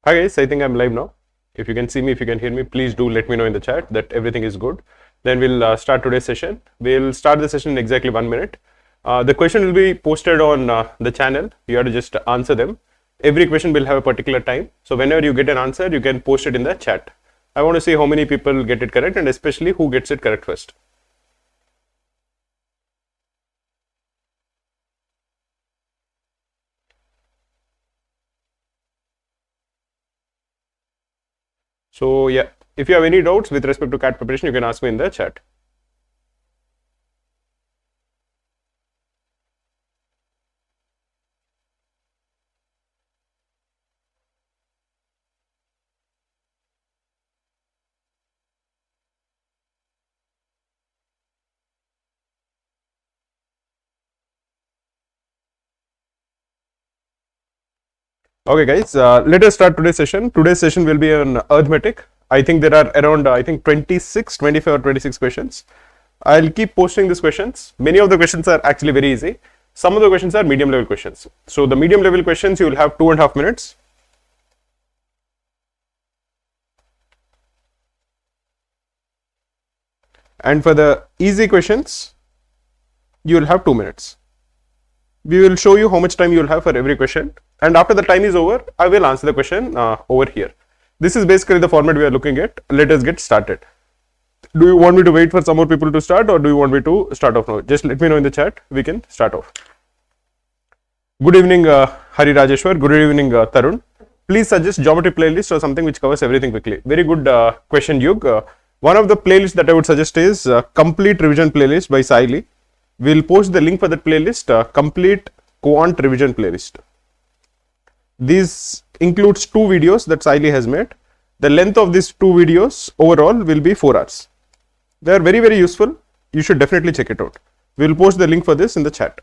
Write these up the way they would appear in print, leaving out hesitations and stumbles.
Hi guys, I think I'm live now. If you can see me, if you can hear me, please do let me know in the chat that everything is good. Then we'll start today's session. We'll start the session in exactly 1 minute. The question will be posted on the channel. You have to just answer them. Every question will have a particular time. So whenever you get an answer, you can post it in the chat. I want to see how many people get it correct and especially who gets it correct first. So yeah, if you have any doubts with respect to CAT preparation, you can ask me in the chat. Okay guys, let us start today's session. Today's session will be on arithmetic. I think there are around 25 or 26 questions. I'll keep posting these questions. Many of the questions are actually very easy. Some of the questions are medium level questions. So the medium level questions you will have 2.5 minutes. And for the easy questions, you will have 2 minutes. We will show you how much time you will have for every question. And after the time is over, I will answer the question over here. This is basically the format we are looking at. Let us get started. Do you want me to wait for some more people to start or do you want me to start off now? Just let me know in the chat. We can start off. Good evening, Hari Rajeshwar. Good evening, Tarun. Please suggest geometry playlist or something which covers everything quickly. Very good question, Yug. One of the playlists that I would suggest is Complete Revision Playlist by Saili. We'll post the link for that playlist, Complete Quant Revision Playlist. This includes 2 videos that Saili has made. The length of these 2 videos overall will be 4 hours. They are very, very useful. You should definitely check it out. We'll post the link for this in the chat.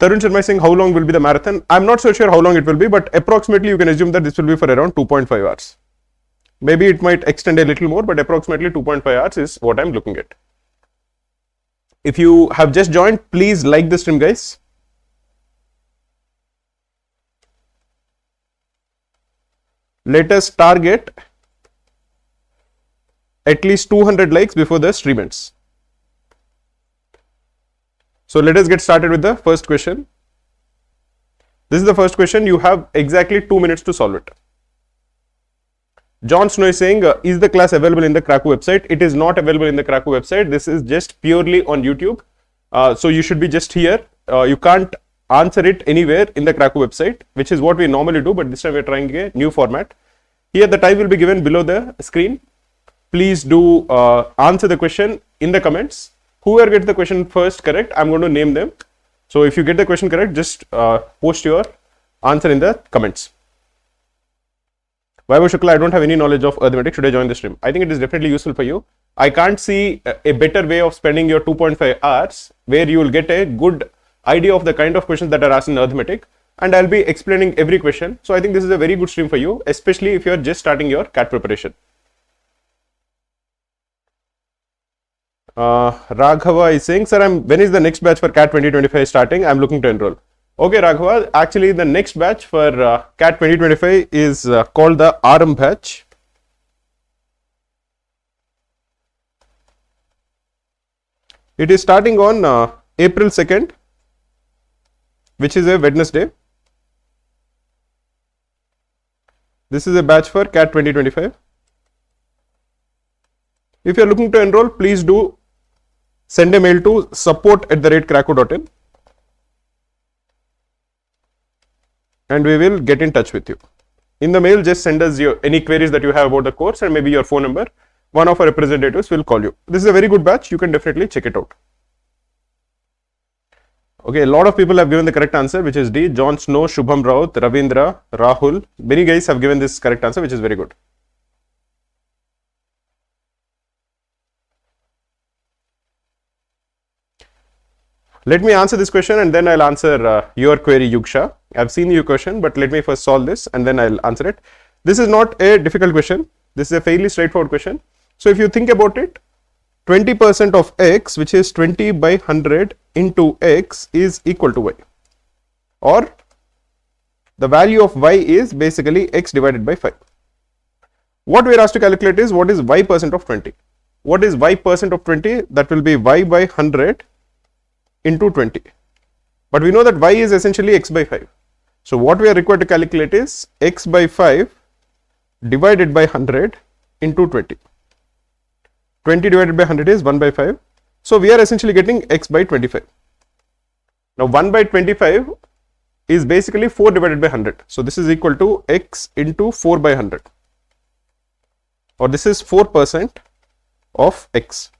Tarun Sharma is saying how long will be the marathon? I'm not so sure how long it will be, but approximately you can assume that this will be for around 2.5 hours. Maybe it might extend a little more, but approximately 2.5 hours is what I'm looking at. If you have just joined, please like the stream, guys. Let us target at least 200 likes before the stream ends. So let us get started with the first question. This is the first question. You have exactly 2 minutes to solve it. John Snow is saying, is the class available in the Krakow website? It is not available in the Krakow website. This is just purely on YouTube. So you should be just here. You can't answer it anywhere in the Krakow website, which is what we normally do, but this time we're trying a new format. Here the time will be given below the screen. Please do answer the question in the comments. Whoever gets the question first correct, I'm going to name them. So if you get the question correct, just post your answer in the comments. Vaibhav Shukla, I don't have any knowledge of arithmetic. Should I join the stream? I think it is definitely useful for you. I can't see a better way of spending your 2.5 hours where you will get a good idea of the kind of questions that are asked in arithmetic. And I'll be explaining every question. So I think this is a very good stream for you, especially if you're just starting your CAT preparation. Raghava is saying, sir, when is the next batch for CAT 2025 starting? I'm looking to enroll. Okay, Raghava, actually the next batch for CAT 2025 is called the RM batch. It is starting on April 2nd, which is a Wednesday. This is a batch for CAT 2025. If you are looking to enroll, please do send a mail to support@krakow.in and we will get in touch with you. In the mail, just send us any queries that you have about the course and maybe your phone number. One of our representatives will call you. This is a very good batch. You can definitely check it out. Okay, a lot of people have given the correct answer, which is D. John Snow, Shubham Raut, Ravindra, Rahul. Many guys have given this correct answer, which is very good. Let me answer this question and then I'll answer your query, Yugsha. I've seen your question, but let me first solve this and then I'll answer it. This is not a difficult question. This is a fairly straightforward question. So if you think about it, 20% of x, which is 20 by 100 into x, is equal to y. Or the value of y is basically x divided by 5. What we are asked to calculate is what is y percent of 20. What is y percent of 20? That will be y by 100 into 20. But we know that y is essentially x by 5. So what we are required to calculate is x by 5 divided by 100 into 20. 20 divided by 100 is 1 by 5. So we are essentially getting x by 25. Now 1 by 25 is basically 4 divided by 100. So this is equal to x into 4 by 100. Or this is 4% of x.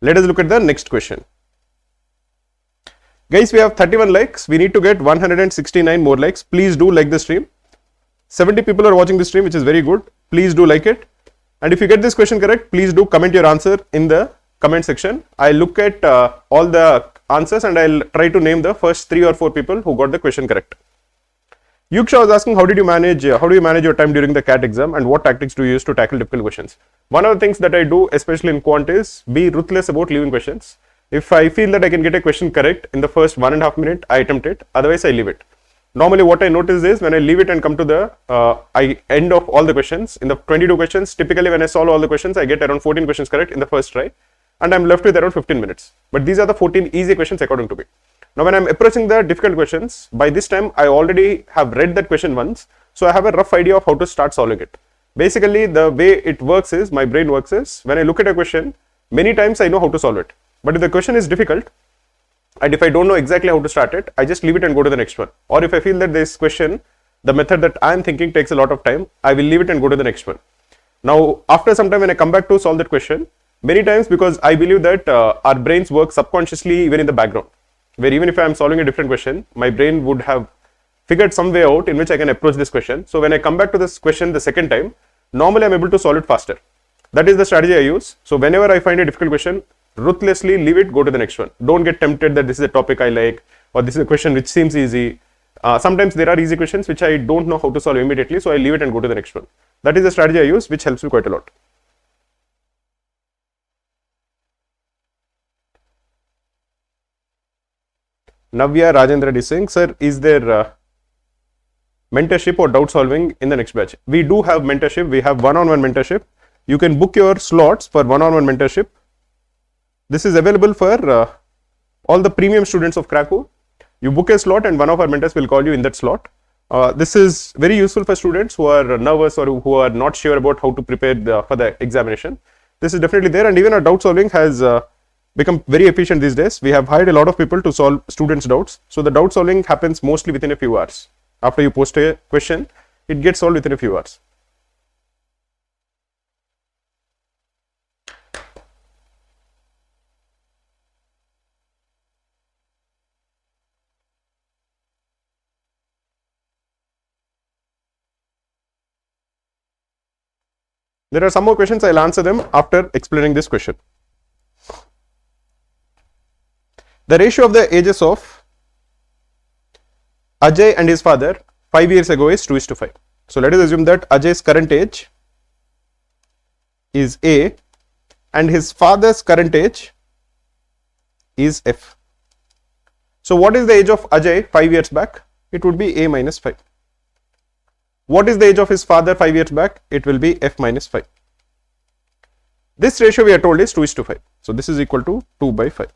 Let us look at the next question. Guys, we have 31 likes. We need to get 169 more likes. Please do like the stream. 70 people are watching the stream, which is very good. Please do like it. And if you get this question correct, please do comment your answer in the comment section. I'll look at all the answers and I'll try to name the first 3 or 4 people who got the question correct. Yuksha was asking, how do you manage your time during the CAT exam and what tactics do you use to tackle difficult questions? One of the things that I do, especially in Quant, is be ruthless about leaving questions. If I feel that I can get a question correct in the first 1.5 minutes, I attempt it. Otherwise, I leave it. Normally, what I notice is when I leave it and come to the end of all the questions, in the 22 questions, typically when I solve all the questions, I get around 14 questions correct in the first try. And I'm left with around 15 minutes. But these are the 14 easy questions according to me. Now, when I'm approaching the difficult questions, by this time, I already have read that question once. So I have a rough idea of how to start solving it. Basically, the way it works is, my brain works is, when I look at a question, many times I know how to solve it. But if the question is difficult, and if I don't know exactly how to start it, I just leave it and go to the next one. Or if I feel that this question, the method that I am thinking takes a lot of time, I will leave it and go to the next one. Now, after some time when I come back to solve that question, many times because I believe that our brains work subconsciously even in the background, where even if I am solving a different question, my brain would have figured some way out in which I can approach this question. So when I come back to this question the second time, normally I'm able to solve it faster. That is the strategy I use. So whenever I find a difficult question, ruthlessly leave it, go to the next one. Don't get tempted that this is a topic I like or this is a question which seems easy. Sometimes there are easy questions which I don't know how to solve immediately, so I leave it and go to the next one. That is the strategy I use, which helps me quite a lot. Navya Rajendra is saying, sir, is there mentorship or doubt solving in the next batch? We do have mentorship. We have one-on-one mentorship. You can book your slots for one-on-one mentorship. This is available for all the premium students of Krakow. You book a slot and one of our mentors will call you in that slot. This is very useful for students who are nervous or who are not sure about how to prepare for the examination. This is definitely there, and even our doubt solving has become very efficient these days. We have hired a lot of people to solve students' doubts. So the doubt solving happens mostly within a few hours. After you post a question, it gets solved within a few hours. There are some more questions. I'll answer them after explaining this question. The ratio of the ages of Ajay and his father 5 years ago is 2:5. So let us assume that Ajay's current age is A and his father's current age is F. So what is the age of Ajay 5 years back? It would be A minus 5. What is the age of his father 5 years back? It will be F minus 5. This ratio we are told is 2:5. So this is equal to 2 by 5.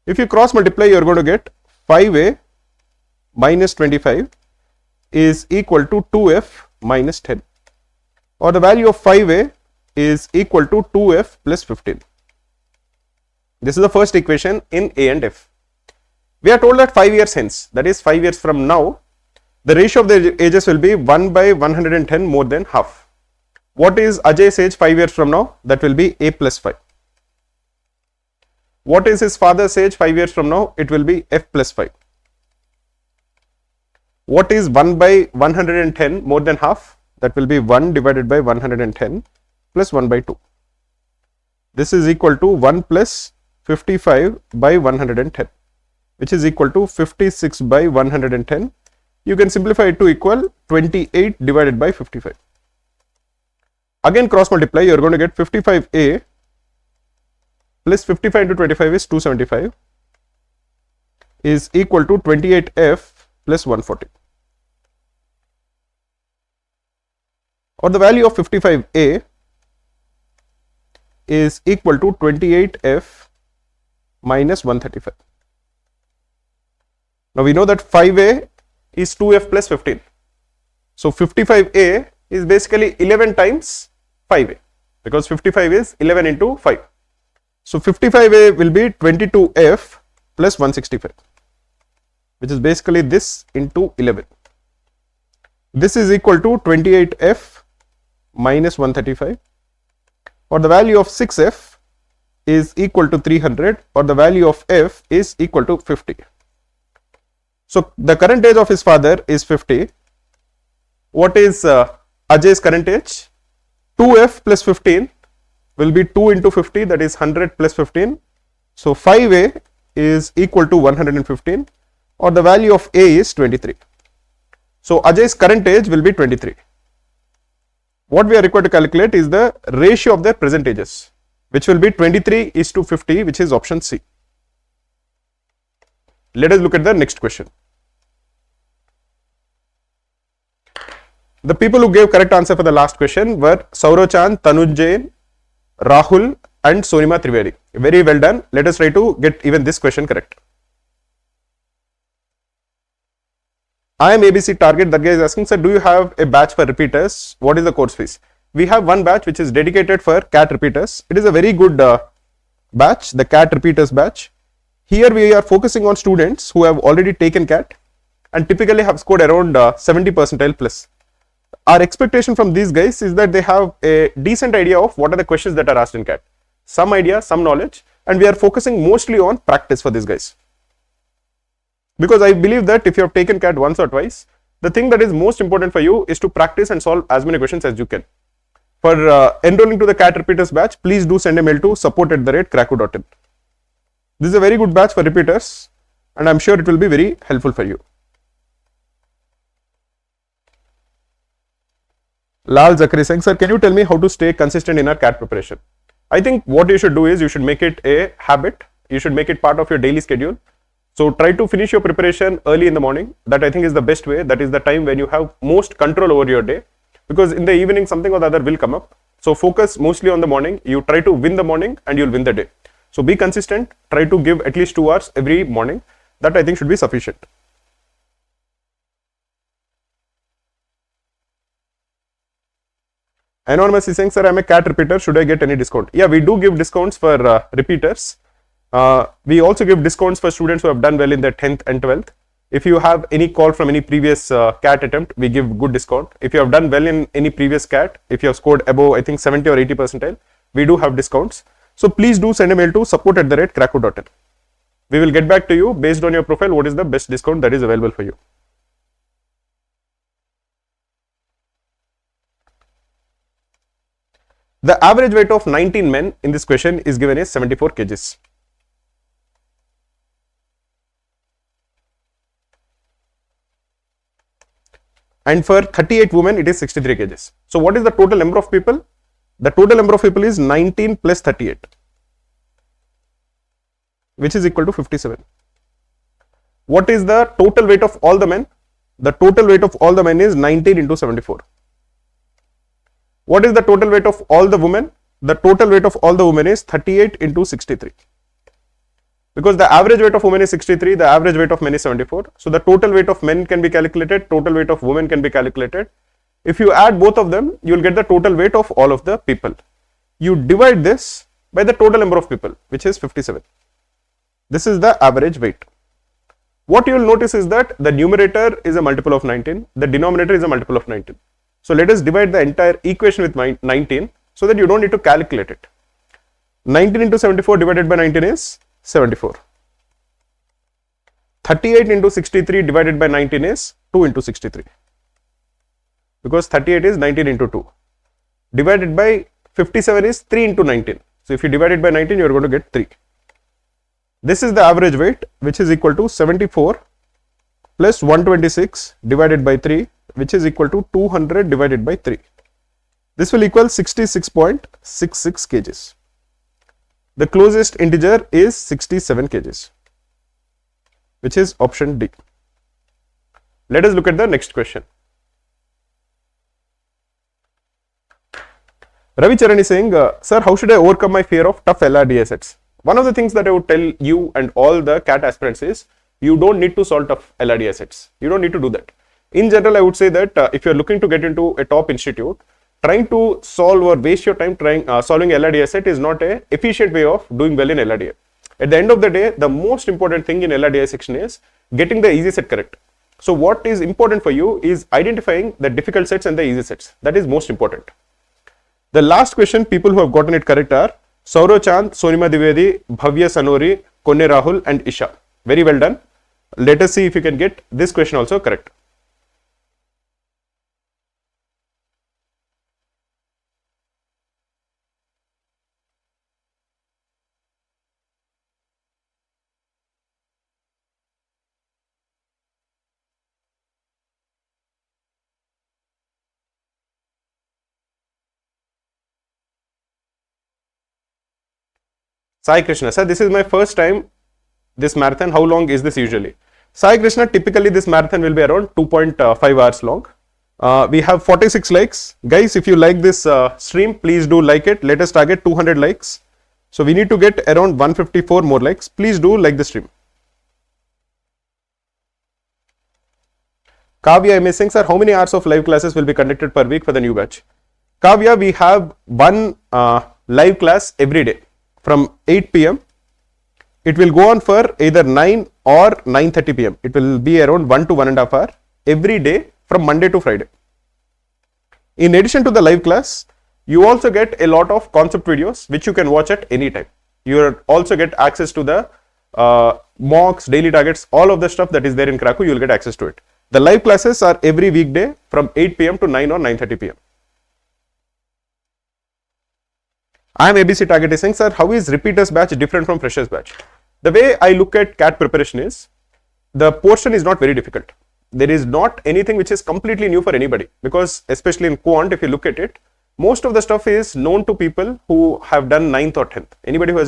If you cross multiply, you are going to get 5A minus 25 is equal to 2F minus 10. Or the value of 5A is equal to 2F plus 15. This is the first equation in A and F. We are told that 5 years hence, that is 5 years from now, the ratio of the ages will be 1 by 110 more than half. What is Ajay's age 5 years from now? That will be A plus 5. What is his father's age 5 years from now? It will be F plus 5. What is 1 by 110 more than half? That will be 1 divided by 110 plus 1 by 2. This is equal to 1 plus 55 by 110, which is equal to 56 by 110. You can simplify it to equal 28 divided by 55. Again cross multiply, you are going to get 55A plus 55 into 25 is 275 is equal to 28F plus 140. Or the value of 55A is equal to 28F minus 135. Now we know that 5A is 2F plus 15. So 55A is basically 11 times 5A, because 55 is 11 into 5. So 55A will be 22F plus 165, which is basically this into 11. This is equal to 28F minus 135, or the value of 6F is equal to 300, or the value of F is equal to 50. So the current age of his father is 50. What is Ajay's current age? 2F plus 15 will be 2 into 50, that is 100 plus 15. So 5A is equal to 115, or the value of A is 23. So Ajay's current age will be 23. What we are required to calculate is the ratio of their present ages, which will be 23:50, which is option C. Let us look at the next question. The people who gave correct answer for the last question were Saurochan, Tanuj Jain, Rahul and Sonima Trivedi. Very well done. Let us try to get even this question correct. I am ABC Target. That guy is asking, sir, do you have a batch for repeaters? What is the course fees? We have one batch which is dedicated for CAT repeaters. It is a very good batch, the CAT repeaters batch. Here we are focusing on students who have already taken CAT and typically have scored around 70 percentile plus. Our expectation from these guys is that they have a decent idea of what are the questions that are asked in CAT. Some idea, some knowledge, and we are focusing mostly on practice for these guys. Because I believe that if you have taken CAT once or twice, the thing that is most important for you is to practice and solve as many questions as you can. For enrolling to the CAT repeaters batch, please do send a mail to support@cracku.in. This is a very good batch for repeaters and I am sure it will be very helpful for you. Lal Zakari saying, sir, can you tell me how to stay consistent in our CAT preparation? I think what you should do is you should make it a habit. You should make it part of your daily schedule. So try to finish your preparation early in the morning. That I think is the best way. That is the time when you have most control over your day, because in the evening something or the other will come up. So focus mostly on the morning. You try to win the morning and you'll win the day. So be consistent. Try to give at least 2 hours every morning. That I think should be sufficient. Anonymous is saying, sir, I am a CAT repeater. Should I get any discount? Yeah, we do give discounts for repeaters. We also give discounts for students who have done well in their 10th and 12th. If you have any call from any previous CAT attempt, we give good discount. If you have done well in any previous CAT, if you have scored above, I think 70 or 80 percentile, we do have discounts. So please do send a mail to support@cracku.in. We will get back to you based on your profile what is the best discount that is available for you. The average weight of 19 men in this question is given as 74 kgs. And for 38 women, it is 63 kgs. So what is the total number of people? The total number of people is 19 plus 38, which is equal to 57. What is the total weight of all the men? The total weight of all the men is 19 into 74. What is the total weight of all the women? The total weight of all the women is 38 into 63. Because the average weight of women is 63, the average weight of men is 74. So the total weight of men can be calculated, total weight of women can be calculated. If you add both of them, you will get the total weight of all of the people. You divide this by the total number of people, which is 57. This is the average weight. What you will notice is that the numerator is a multiple of 19, the denominator is a multiple of 19. So let us divide the entire equation with 19 so that you don't need to calculate it. 19 into 74 divided by 19 is 74. 38 into 63 divided by 19 is 2 into 63. Because 38 is 19 into 2. Divided by 57 is 3 into 19. So if you divide it by 19, you are going to get 3. This is the average weight, which is equal to 74 plus 126 divided by 3, which is equal to 200 divided by 3. This will equal 66.66 kgs. The closest integer is 67 kgs. which is option D. Let us look at the next question. Ravi Charan is saying, sir, how should I overcome my fear of tough LRDA sets? One of the things that I would tell you and all the CAT aspirants is, you don't need to solve tough LRDA sets. You don't need to do that. In general, I would say that if you're looking to get into a top institute, trying to solve or waste your time solving LRDA set is not an efficient way of doing well in LRDA. At the end of the day, the most important thing in LRDA section is getting the easy set correct. So what is important for you is identifying the difficult sets and the easy sets. That is most important. The last question, people who have gotten it correct are Saurav Chand, Sonima Divedi, Bhavya Sanori, Konne Rahul and Isha. Very well done. Let us see if you can get this question also correct. Sai Krishna, sir, this is my first time this marathon. How long is this usually? Sai Krishna, typically this marathon will be around 2.5 hours long. We have 46 likes. Guys, if you like this stream, please do like it. Let us target 200 likes. So we need to get around 154 more likes. Please do like the stream. Kavya, I'm saying, sir, how many hours of live classes will be conducted per week for the new batch? Kavya, we have one live class every day from 8 p.m. It will go on for either 9 or 9:30 p.m. It will be around 1 to 1.5 hours every day from Monday to Friday. In addition to the live class, you also get a lot of concept videos which you can watch at any time. You also get access to the mocks, daily targets, all of the stuff that is there in Krakow, you will get access to it. The live classes are every weekday from 8 p.m. to 9 or 9:30 p.m. I am ABC Target saying, sir, how is repeaters batch different from freshers batch? The way I look at CAT preparation is, the portion is not very difficult. There is not anything which is completely new for anybody, because especially in Quant, if you look at it, most of the stuff is known to people who have done 9th or 10th. Anybody who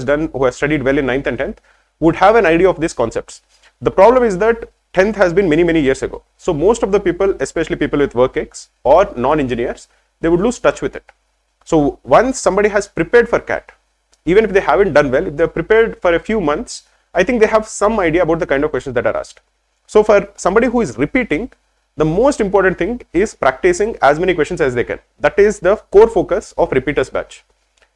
has studied well in 9th and 10th would have an idea of these concepts. The problem is that 10th has been many years ago. So most of the people, especially people with work ex or non-engineers, they would lose touch with it. So once somebody has prepared for CAT, even if they haven't done well, if they're prepared for a few months, I think they have some idea about the kind of questions that are asked. So for somebody who is repeating, the most important thing is practicing as many questions as they can. That is the core focus of repeaters batch.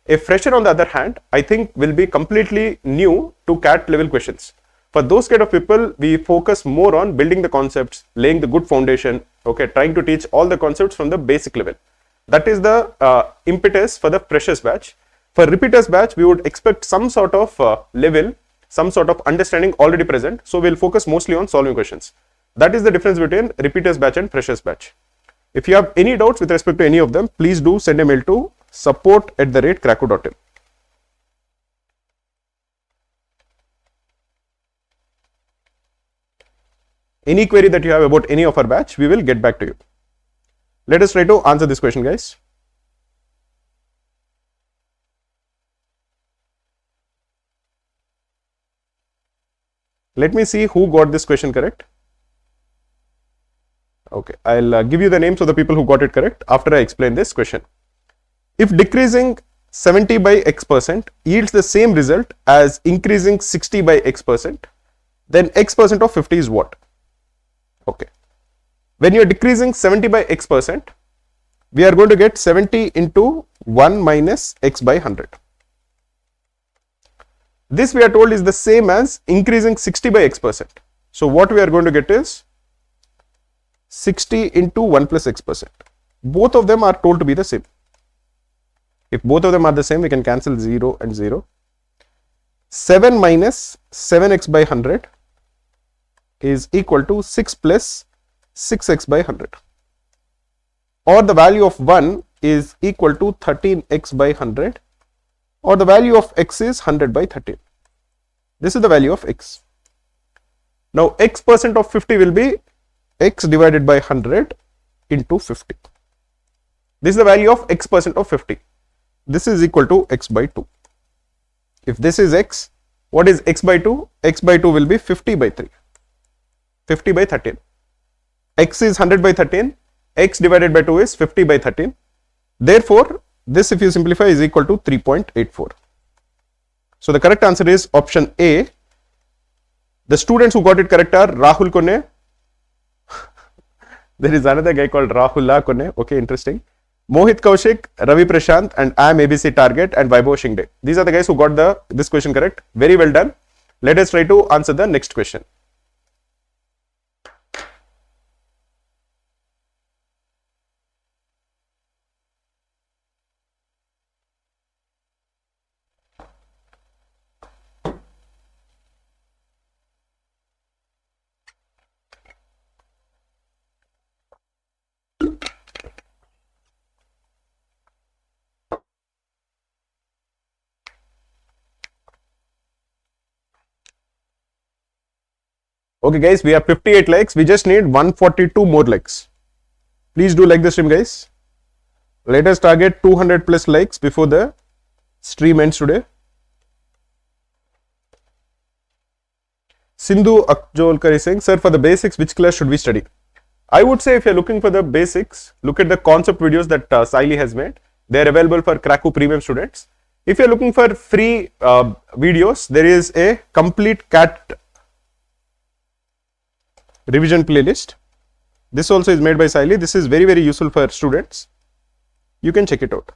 A fresher, on the other hand, I think will be completely new to CAT level questions. For those kind of people, we focus more on building the concepts, laying the good foundation, okay, trying to teach all the concepts from the basic level. That is the impetus for the freshers batch. For repeaters batch, we would expect some sort of level, some sort of understanding already present. So we'll focus mostly on solving questions. That is the difference between repeaters batch and freshers batch. If you have any doubts with respect to any of them, please do send a mail to support@krakow.in. Any query that you have about any of our batch, we will get back to you. Let us try to answer this question, guys. Let me see who got this question correct. Okay, I'll give you the names of the people who got it correct after I explain this question. If decreasing 70 by x% yields the same result as increasing 60 by x%, then x% of 50 is what? Okay. When you are decreasing 70 by x%, we are going to get 70 into 1 minus x by 100. This we are told is the same as increasing 60 by x%. So what we are going to get is 60 into 1 plus x%. Both of them are told to be the same. If both of them are the same, we can cancel 0 and 0. 7 minus 7x by 100 is equal to 6 plus 6x by 100. Or the value of 1 is equal to 13x by 100, or the value of x is 100 by 13. This is the value of x. Now x% of 50 will be x divided by 100 into 50. This is the value of x% of 50. This is equal to x by 2. If this is x, what is x by 2? X by 2 will be 50 by 3. 50 by 13. X is 100 by 13. X divided by 2 is 50 by 13. Therefore, this if you simplify is equal to 3.84. So the correct answer is option A. The students who got it correct are Rahul Kone. There is another guy called Rahula Kone. Okay, interesting. Mohit Kaushik, Ravi Prashant, and I am ABC Target and Vaibhav Shingde. These are the guys who got this question correct. Very well done. Let us try to answer the next question. Okay guys, we have 58 likes. We just need 142 more likes. Please do like the stream guys. Let us target 200 plus likes before the stream ends today. Sindhu Akjolkar is saying, sir, for the basics, which class should we study? I would say if you're looking for the basics, look at the concept videos that Saili has made. They're available for Krakow Premium students. If you're looking for free videos, there is a complete CAT revision playlist. This also is made by Saili. This is very, very useful for students. You can check it out.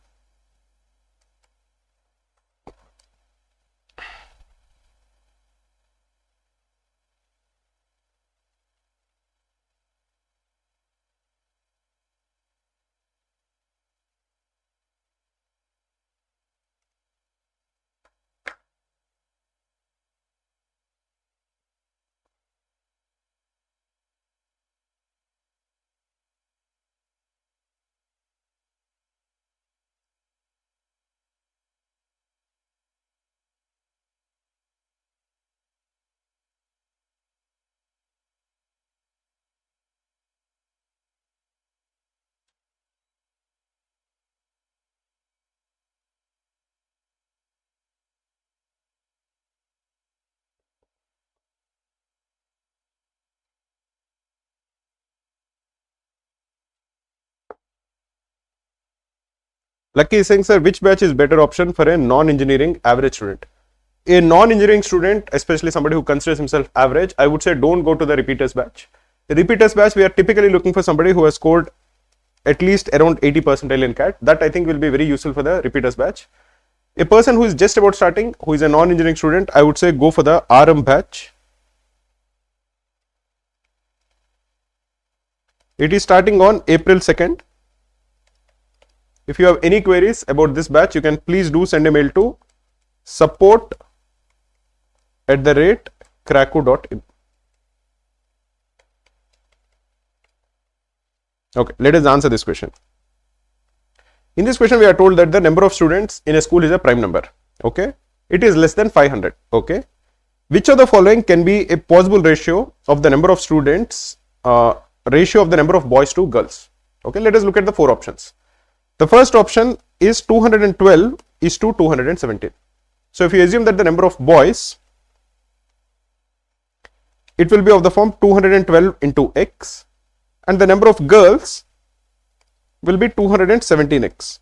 Lucky is saying, sir, which batch is better option for a non-engineering average student? A non-engineering student, especially somebody who considers himself average, I would say don't go to the repeaters batch. The repeaters batch, we are typically looking for somebody who has scored at least around 80 percentile in CAT. That I think will be very useful for the repeaters batch. A person who is just about starting, who is a non-engineering student, I would say go for the RM batch. It is starting on April 2nd. If you have any queries about this batch, you can please do send a mail to support@krakow.in. Okay, let us answer this question. In this question, we are told that the number of students in a school is a prime number. Okay, it is less than 500. Okay, which of the following can be a possible ratio of the number of students, ratio of the number of boys to girls? Okay, let us look at the four options. The first option is 212 is to 217. So if you assume that the number of boys, it will be of the form 212 into x, and the number of girls will be 217x.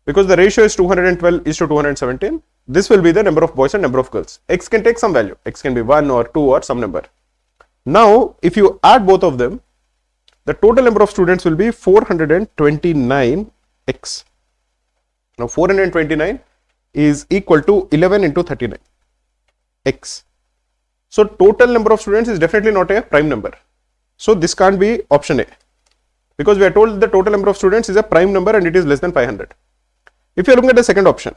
Because the ratio is 212 is to 217, this will be the number of boys and number of girls. X can take some value. X can be 1 or 2 or some number. Now, if you add both of them, the total number of students will be 429x. Now 429 is equal to 11 into 39 x. So total number of students is definitely not a prime number. So this can't be option A, because we are told the total number of students is a prime number and it is less than 500. If you are looking at the second option,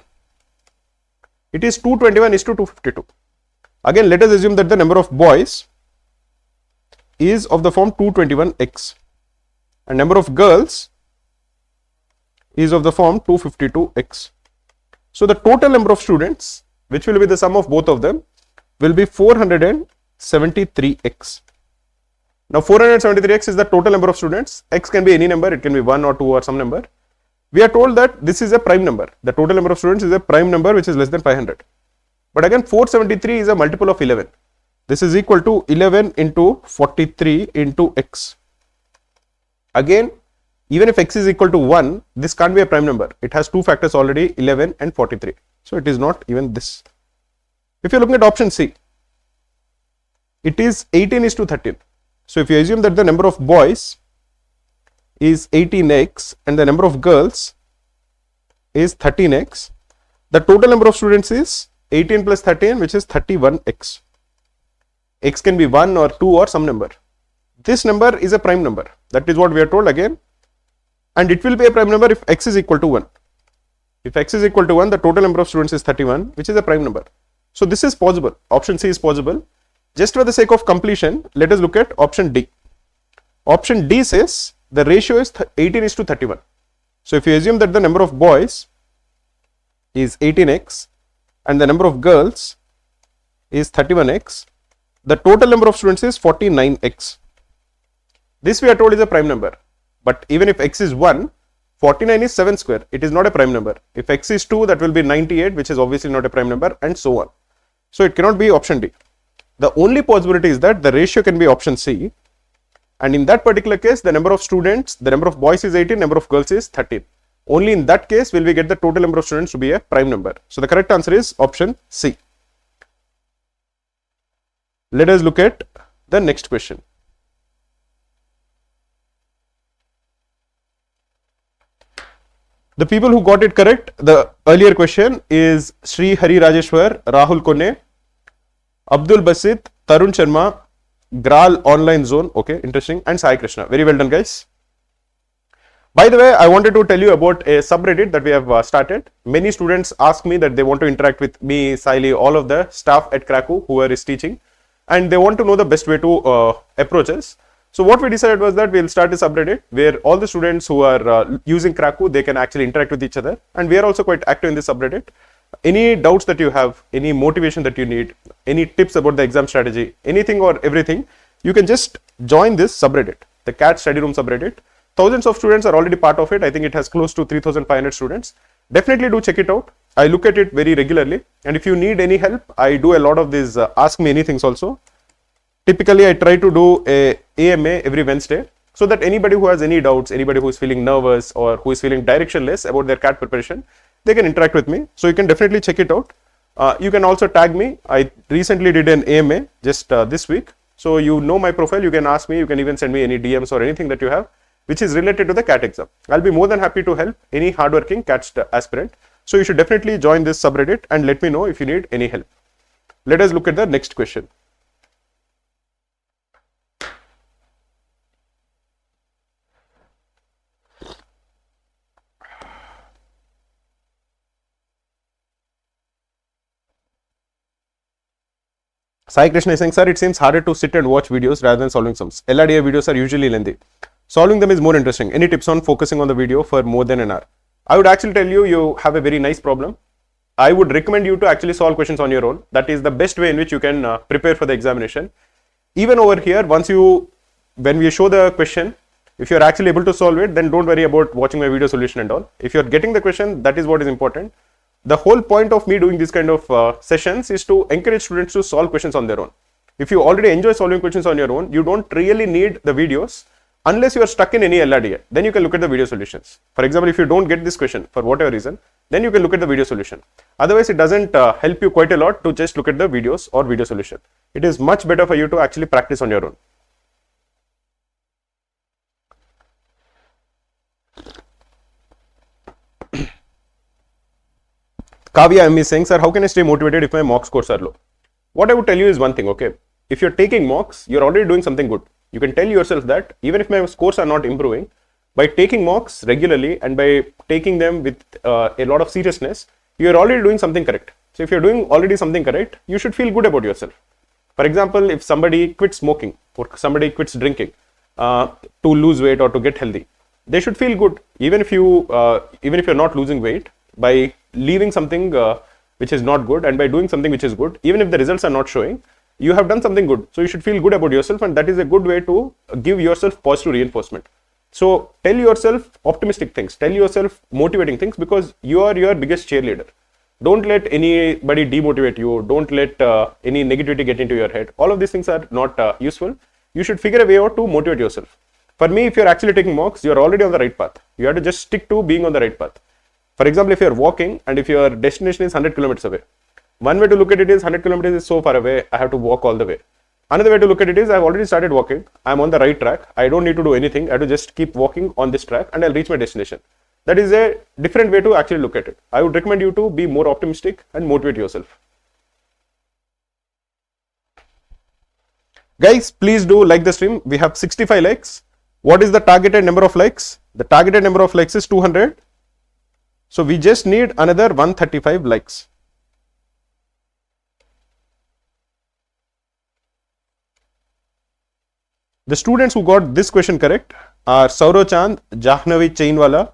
it is 221 is to 252. Again, let us assume that the number of boys is of the form 221x and number of girls is of the form 252x. So the total number of students, which will be the sum of both of them, will be 473x. Now 473x is the total number of students. X can be any number, it can be 1 or 2 or some number. We are told that this is a prime number. The total number of students is a prime number which is less than 500. But again, 473 is a multiple of 11. This is equal to 11 into 43 into x. Again, even if x is equal to 1, this can't be a prime number. It has two factors already, 11 and 43. So it is not even this. If you're looking at option C, it is 18 is to 13. So if you assume that the number of boys is 18x and the number of girls is 13x, the total number of students is 18 plus 13, which is 31x. X can be 1 or 2 or some number. This number is a prime number. That is what we are told again. And it will be a prime number if x is equal to 1. If x is equal to 1, the total number of students is 31, which is a prime number. So this is possible. Option C is possible. Just for the sake of completion, let us look at option D. Option D says the ratio is 18 is to 31. So if you assume that the number of boys is 18x and the number of girls is 31x, the total number of students is 49x. This we are told is a prime number. But even if x is 1, 49 is 7 square. It is not a prime number. If x is 2, that will be 98, which is obviously not a prime number, and so on. So it cannot be option D. The only possibility is that the ratio can be option C. And in that particular case, the number of students, the number of boys is 18, number of girls is 13. Only in that case will we get the total number of students to be a prime number. So the correct answer is option C. Let us look at the next question. The people who got it correct, the earlier question is Sri Hari Rajeshwar, Rahul Kone, Abdul Basit, Tarun Sharma, Gral Online Zone, okay, interesting, and Sai Krishna. Very well done, guys. By the way, I wanted to tell you about a subreddit that we have started. Many students ask me that they want to interact with me, Saili, all of the staff at Krakow, whoever is teaching, and they want to know the best way to approach us. So what we decided was that we'll start a subreddit where all the students who are using Krakow, they can actually interact with each other, and we are also quite active in this subreddit. Any doubts that you have, any motivation that you need, any tips about the exam strategy, anything or everything, you can just join this subreddit, the CAT study room subreddit. Thousands of students are already part of it. I think it has close to 3,500 students. Definitely do check it out. I look at it very regularly, and if you need any help, I do a lot of these ask me anythings also. Typically, I try to do a AMA every Wednesday, so that anybody who has any doubts, anybody who is feeling nervous or who is feeling directionless about their CAT preparation, they can interact with me. So you can definitely check it out. You can also tag me. I recently did an AMA just this week. So you know my profile, you can ask me, you can even send me any DMs or anything that you have, which is related to the CAT exam. I'll be more than happy to help any hardworking CAT aspirant. So you should definitely join this subreddit and let me know if you need any help. Let us look at the next question. Sai Krishna is saying, sir, it seems harder to sit and watch videos rather than solving sums. LRDA videos are usually lengthy. Solving them is more interesting. Any tips on focusing on the video for more than an hour? I would actually tell you, you have a very nice problem. I would recommend you to actually solve questions on your own. That is the best way in which you can prepare for the examination. Even over here, when we show the question, if you are actually able to solve it, then don't worry about watching my video solution and all. If you are getting the question, that is what is important. The whole point of me doing this kind of sessions is to encourage students to solve questions on their own. If you already enjoy solving questions on your own, you don't really need the videos unless you are stuck in any LRDA. Then you can look at the video solutions. For example, if you don't get this question for whatever reason, then you can look at the video solution. Otherwise, it doesn't help you quite a lot to just look at the videos or video solution. It is much better for you to actually practice on your own. Kavya M is saying, sir, how can I stay motivated if my mock scores are low? What I would tell you is one thing, okay? If you're taking mocks, you're already doing something good. You can tell yourself that even if my scores are not improving, by taking mocks regularly and by taking them with a lot of seriousness, you're already doing something correct. So if you're doing already something correct, you should feel good about yourself. For example, if somebody quits smoking or somebody quits drinking to lose weight or to get healthy, they should feel good. Even if you're not losing weight, by leaving something which is not good and by doing something which is good, even if the results are not showing, you have done something good. So you should feel good about yourself, and that is a good way to give yourself positive reinforcement. So tell yourself optimistic things, tell yourself motivating things, because you are your biggest cheerleader. Don't let anybody demotivate you. Don't let any negativity get into your head. All of these things are not useful. You should figure a way out to motivate yourself. For me, if you're actually taking mocks, you're already on the right path. You have to just stick to being on the right path. For example, if you're walking and if your destination is 100 kilometers away, one way to look at it is 100 kilometers is so far away, I have to walk all the way. Another way to look at it is I've already started walking. I'm on the right track. I don't need to do anything. I have to just keep walking on this track and I'll reach my destination. That is a different way to actually look at it. I would recommend you to be more optimistic and motivate yourself. Guys, please do like the stream. We have 65 likes. What is the targeted number of likes? The targeted number of likes is 200. So we just need another 135 likes. The students who got this question correct are Saurav Chand, Jahnavi Chainwala,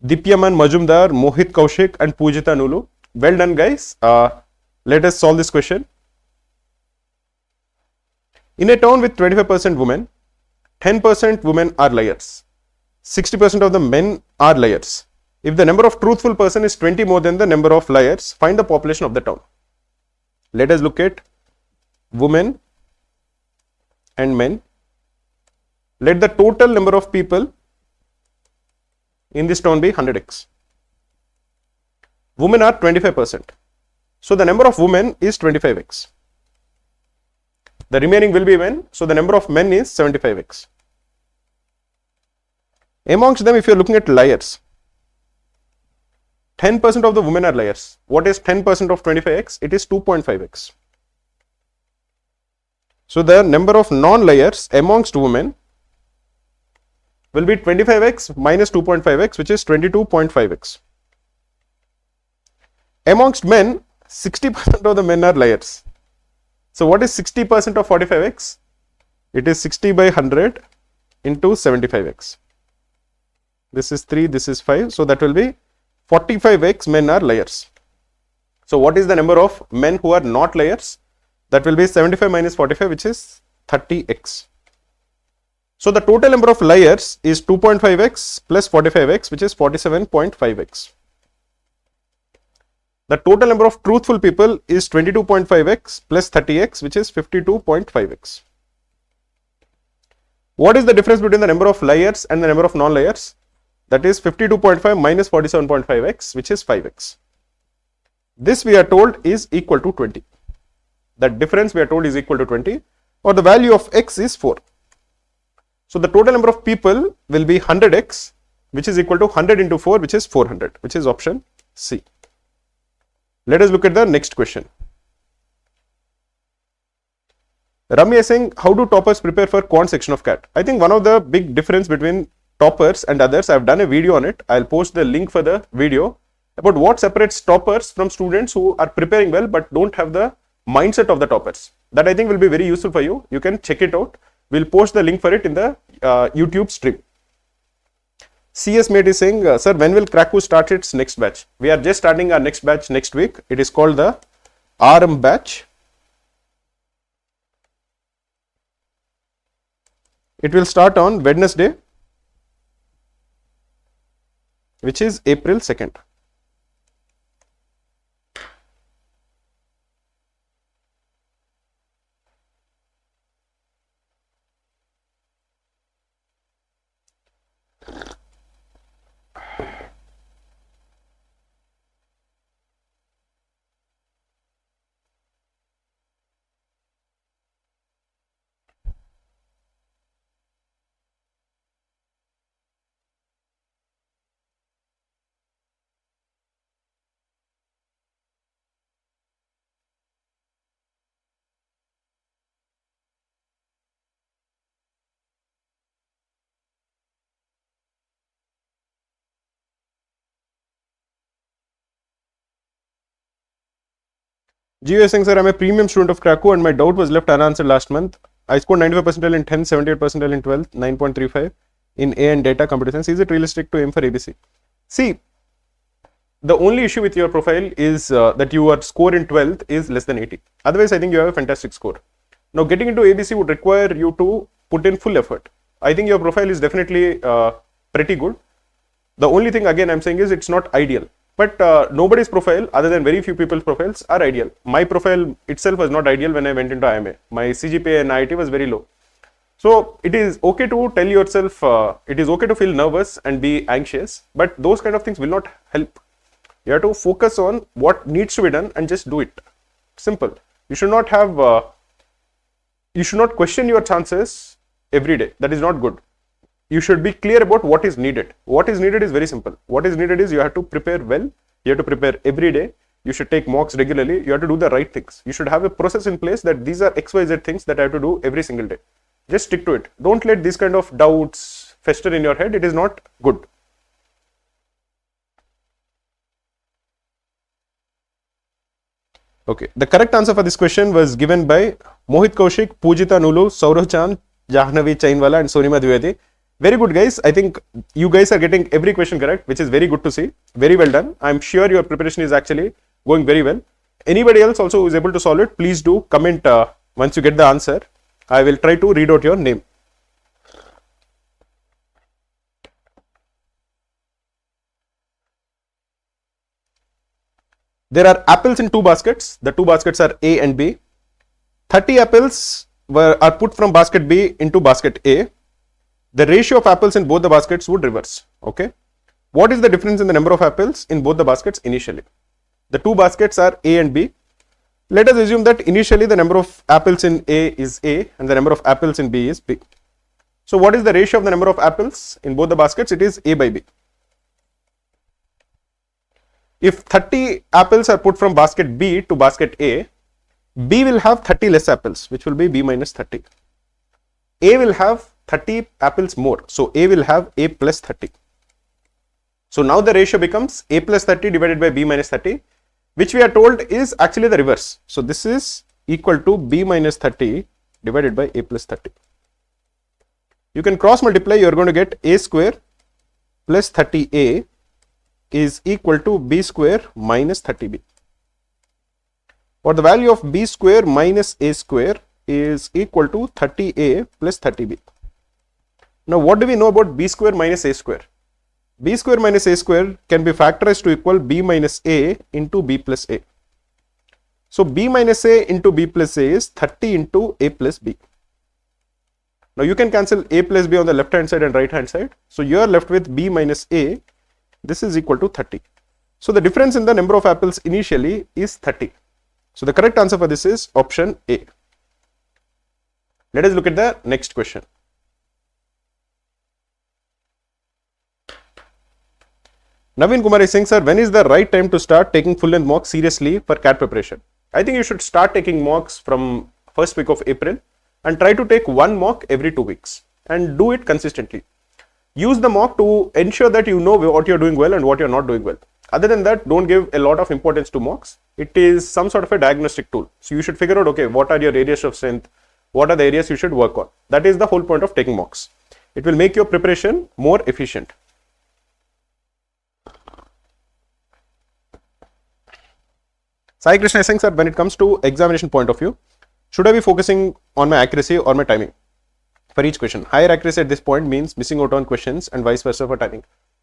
Dipyaman Majumdar, Mohit Kaushik and Pujita Nulu. Well done, guys. Let us solve this question. In a town with 25% women, 10% women are liars. 60% of the men are liars. If the number of truthful person is 20 more than the number of liars, find the population of the town. Let us look at women and men. Let the total number of people in this town be 100x. Women are 25%. So the number of women is 25x. The remaining will be men. So the number of men is 75x. Amongst them, if you are looking at liars, 10% of the women are liars. What is 10% of 25x? It is 2.5x. So the number of non-liars amongst women will be 25x minus 2.5x, which is 22.5x. Amongst men, 60% of the men are liars. So what is 60% of 45x? It is 60 by 100 into 75x. This is 3, this is 5. So that will be 45x men are liars. So what is the number of men who are not liars? That will be 75 minus 45, which is 30x. So the total number of liars is 2.5x plus 45x, which is 47.5x. The total number of truthful people is 22.5x plus 30x, which is 52.5x. What is the difference between the number of liars and the number of non-liars? That is 52.5 minus 47.5x, which is 5x. This we are told is equal to 20. That difference we are told is equal to 20, or the value of x is 4. So the total number of people will be 100x, which is equal to 100 into 4, which is 400, which is option C. Let us look at the next question. Ramya is saying, how do toppers prepare for quant section of CAT? I think one of the big difference between toppers and others, I have done a video on it. I'll post the link for the video about what separates toppers from students who are preparing well but don't have the mindset of the toppers. That I think will be very useful for you. You can check it out. We'll post the link for it in the YouTube stream. CS Mate is saying, sir, when will Krakow start its next batch? We are just starting our next batch next week. It is called the RM batch. It will start on Wednesday, which is April 2nd. Gio is saying, sir, I'm a premium student of Krakow and my doubt was left unanswered last month. I scored 95% in 10, 78% in 12, 9.35 in A and data computer science. Is it realistic to aim for ABC? See, the only issue with your profile is that your score in 12th is less than 80. Otherwise, I think you have a fantastic score. Now, getting into ABC would require you to put in full effort. I think your profile is definitely pretty good. The only thing again I'm saying is it's not ideal. but nobody's profile other than very few people's profiles are ideal. My profile itself was not ideal when I went into IMA. My CGPA in IIT was very low. So it is okay to tell yourself, it is okay to feel nervous and be anxious, but those kind of things will not help. You have to focus on what needs to be done and just do it. Simple. You should not have, you should not question your chances every day. That is not good. You should be clear about what is needed. What is needed is very simple. What is needed is you have to prepare well. You have to prepare every day. You should take mocks regularly. You have to do the right things. You should have a process in place that these are XYZ things that I have to do every single day. Just stick to it. Don't let these kind of doubts fester in your head. It is not good. Okay, the correct answer for this question was given by Mohit Kaushik, Pujita Nulu, Saurav Chand, Jahnavi Chainwala and Sonima Dwivedi. Very good guys. I think you guys are getting every question correct, which is very good to see. Very well done. I'm sure your preparation is actually going very well. Anybody else also who is able to solve it, please do comment once you get the answer. I will try to read out your name. There are apples in two baskets. The two baskets are A and B. 30 apples are put from basket B into basket A. The ratio of apples in both the baskets would reverse. Okay. What is the difference in the number of apples in both the baskets initially? The two baskets are A and B. Let us assume that initially the number of apples in A is A and the number of apples in B is B. So what is the ratio of the number of apples in both the baskets? It is A by B. If 30 apples are put from basket B to basket A, B will have 30 less apples, which will be B minus 30. A will have 30 apples more. So A will have A plus 30. So now the ratio becomes A plus 30 divided by B minus 30, which we are told is actually the reverse. So this is equal to B minus 30 divided by A plus 30. You can cross multiply, you are going to get A square plus 30A is equal to B square minus 30B. Or the value of B square minus A square is equal to 30A plus 30B. Now what do we know about B square minus A square? B square minus A square can be factorized to equal B minus A into B plus A. So B minus A into B plus A is 30 into A plus B. Now you can cancel A plus B on the left hand side and right hand side. So you are left with B minus A. This is equal to 30. So the difference in the number of apples initially is 30. So the correct answer for this is option A. Let us look at the next question. Naveen Kumar is saying, sir, when is the right time to start taking full length mocks seriously for CAT preparation? I think you should start taking mocks from first week of April and try to take one mock every 2 weeks and do it consistently. Use the mock to ensure that you know what you're doing well and what you're not doing well. Other than that, don't give a lot of importance to mocks. It is some sort of a diagnostic tool. So you should figure out, okay, what are your areas of strength? What are the areas you should work on? That is the whole point of taking mocks. It will make your preparation more efficient. Sai Krishna is saying, sir, when it comes to examination point of view, should I be focusing on my accuracy or my timing for each question? Higher accuracy at this point means missing out on questions and vice versa for timing.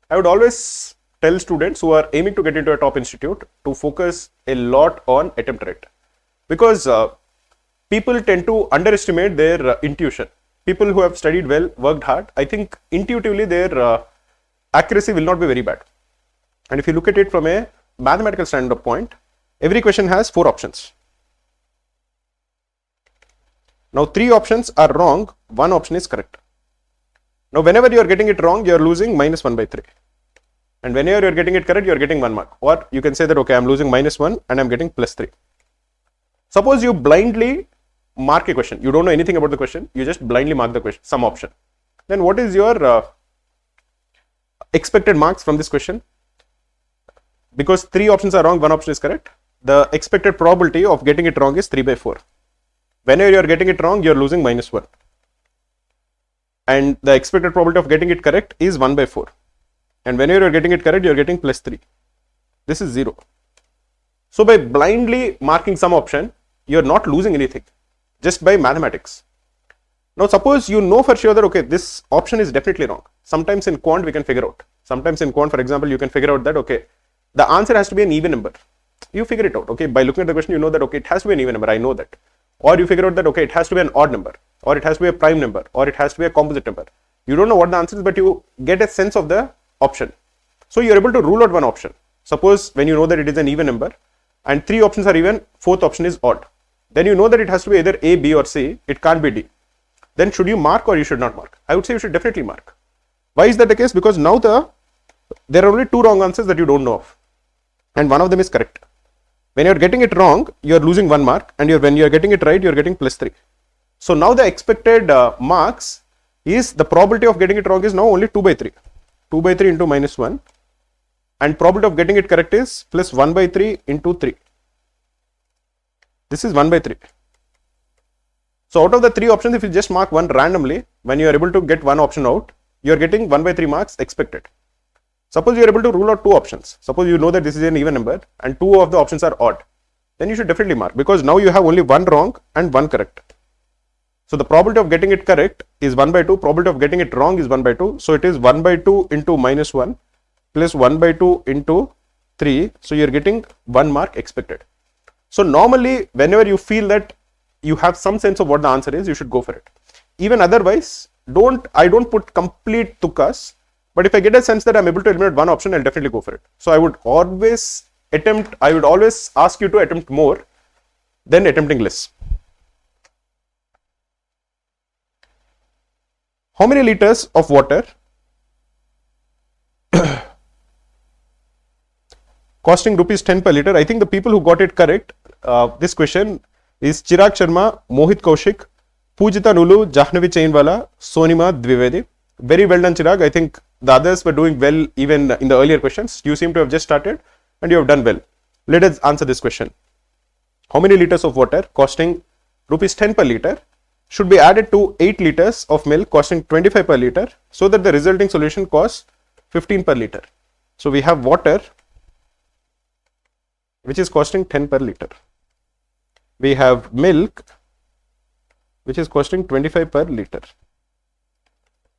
I would always tell students who are aiming to get into a top institute to focus a lot on attempt rate, because people tend to underestimate their intuition. People who have studied well, worked hard, I think intuitively their accuracy will not be very bad. And if you look at it from a mathematical standpoint, every question has 4 options. Now 3 options are wrong, 1 option is correct. Now whenever you are getting it wrong, you are losing minus 1 by 3. And whenever you are getting it correct, you are getting 1 mark. Or you can say that, okay, I am losing minus 1 and I am getting plus 3. Suppose you blindly mark a question. You don't know anything about the question. You just blindly mark the question, some option. Then what is your expected marks from this question? Because 3 options are wrong, 1 option is correct. The expected probability of getting it wrong is 3 by 4. Whenever you are getting it wrong, you are losing minus 1. And the expected probability of getting it correct is 1 by 4. And whenever you are getting it correct, you are getting plus 3. This is 0. So by blindly marking some option, you are not losing anything, just by mathematics. Now suppose you know for sure that, okay, this option is definitely wrong. Sometimes in quant we can figure out. Sometimes in quant, for example, you can figure out that, okay, the answer has to be an even number. You figure it out, okay? By looking at the question, you know that, okay, it has to be an even number, I know that. Or you figure out that, okay, it has to be an odd number, or it has to be a prime number, or it has to be a composite number. You don't know what the answer is, but you get a sense of the option. So you're able to rule out one option. Suppose when you know that it is an even number, and 3 options are even, 4th option is odd. Then you know that it has to be either A, B or C, it can't be D. Then should you mark or you should not mark? I would say you should definitely mark. Why is that the case? Because now there are only 2 wrong answers that you don't know of, and one of them is correct. When you're getting it wrong, you're losing 1 mark, and when you're getting it right, you're getting +3. So now the expected marks is, the probability of getting it wrong is now only 2 by 3. 2 by 3 into -1, and probability of getting it correct is plus 1 by 3 into 3. This is 1 by 3. So out of the 3 options, if you just mark one randomly, when you are able to get one option out, you are getting 1 by 3 marks expected. Suppose you are able to rule out 2 options. Suppose you know that this is an even number and 2 of the options are odd. Then you should definitely mark, because now you have only 1 wrong and 1 correct. So the probability of getting it correct is 1 by 2, probability of getting it wrong is 1 by 2. So it is 1 by 2 into -1 plus 1 by 2 into 3. So you are getting 1 mark expected. So normally, whenever you feel that you have some sense of what the answer is, you should go for it. Even otherwise, I don't put complete tukas, but if I get a sense that I'm able to eliminate one option, I'll definitely go for it. So I would always ask you to attempt more than attempting less. How many liters of water costing ₹10 per liter? I think the people who got it correct, this question, is Chirag Sharma, Mohit Kaushik, Pujita Nulu, Jahnavi Chainwala, Sonima Dwivedi. Very well done, Chirag. I think the others were doing well even in the earlier questions. You seem to have just started and you have done well. Let us answer this question. How many liters of water costing ₹10 per liter should be added to 8 liters of milk costing 25 per liter, so that the resulting solution costs 15 per liter? So we have water which is costing 10 per liter. We have milk which is costing 25 per liter.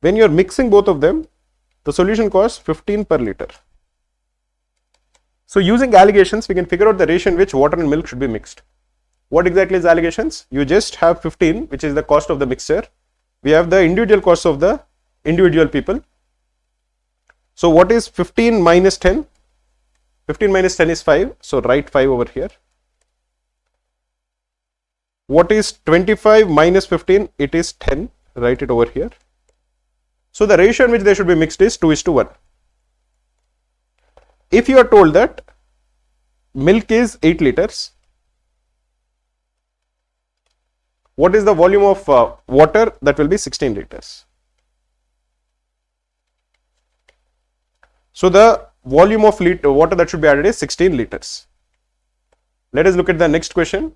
When you are mixing both of them, the solution costs 15 per liter. So using allegations, we can figure out the ratio in which water and milk should be mixed. What exactly is allegations? You just have 15, which is the cost of the mixture. We have the individual costs of the individual people. So what is 15 minus 10? 15 minus 10 is 5. So write 5 over here. What is 25 minus 15? It is 10. Write it over here. So the ratio in which they should be mixed is 2:1. If you are told that milk is 8 liters, what is the volume of water? That will be 16 liters. So the volume of water that should be added is 16 liters. Let us look at the next question.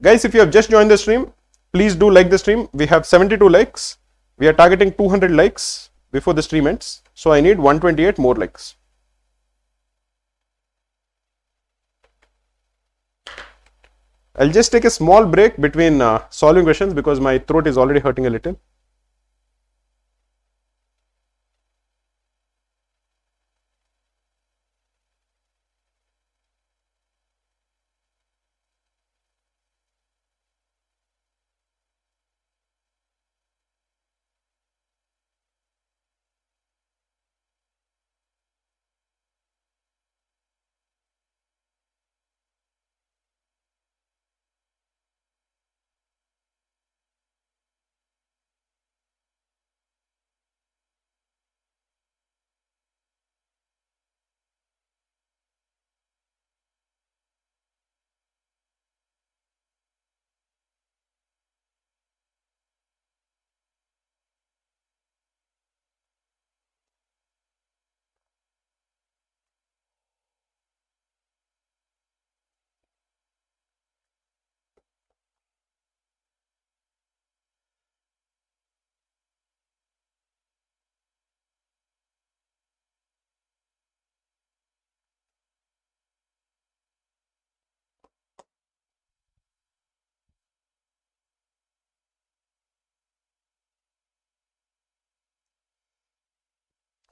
Guys, if you have just joined the stream, please do like the stream. We have 72 likes. We are targeting 200 likes before the stream ends. So I need 128 more likes. I'll just take a small break between solving questions because my throat is already hurting a little.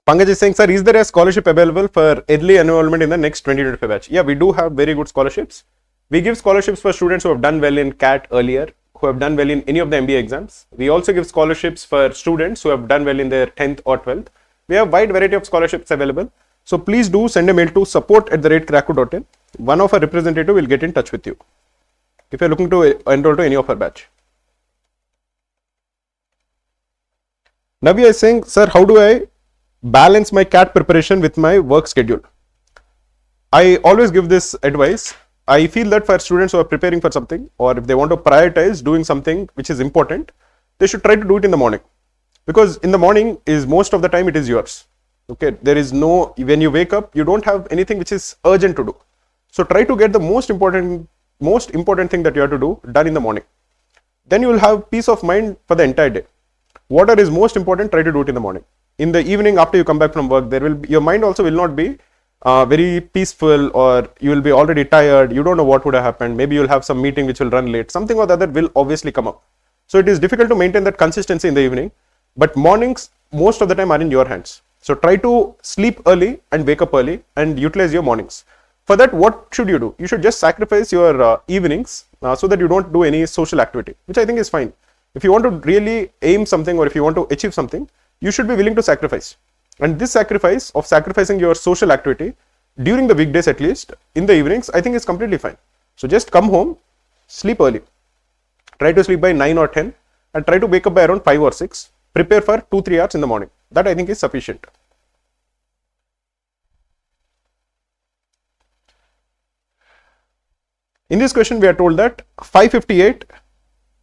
Pankaj is saying, sir, is there a scholarship available for early enrollment in the next 2025 batch? Yeah, we do have very good scholarships. We give scholarships for students who have done well in CAT earlier, who have done well in any of the MBA exams. We also give scholarships for students who have done well in their 10th or 12th. We have a wide variety of scholarships available. So please do send a mail to support@cracku.in. One of our representative will get in touch with you if you're looking to enroll to any of our batch. Navya is saying, sir, how do I balance my CAT preparation with my work schedule? I always give this advice. I feel that for students who are preparing for something, or if they want to prioritize doing something which is important, they should try to do it in the morning, because in the morning is most of the time it is yours. Okay, there is no, when you wake up, you don't have anything which is urgent to do. So try to get the most important thing that you have to do done in the morning. Then you will have peace of mind for the entire day. Whatever is most important, try to do it in the morning. In the evening, after you come back from work, there will be, your mind also will not be very peaceful, or you will be already tired. You don't know what would have happened. Maybe you'll have some meeting which will run late. Something or the other will obviously come up. So it is difficult to maintain that consistency in the evening. But mornings, most of the time, are in your hands. So try to sleep early and wake up early and utilize your mornings. For that, what should you do? You should just sacrifice your evenings so that you don't do any social activity, which I think is fine. If you want to really aim something, or if you want to achieve something, you should be willing to sacrifice. And this sacrifice of sacrificing your social activity during the weekdays, at least in the evenings, I think is completely fine. So just come home, sleep early. Try to sleep by 9 or 10 and try to wake up by around 5 or 6. Prepare for 2-3 hours in the morning. That I think is sufficient. In this question, we are told that 558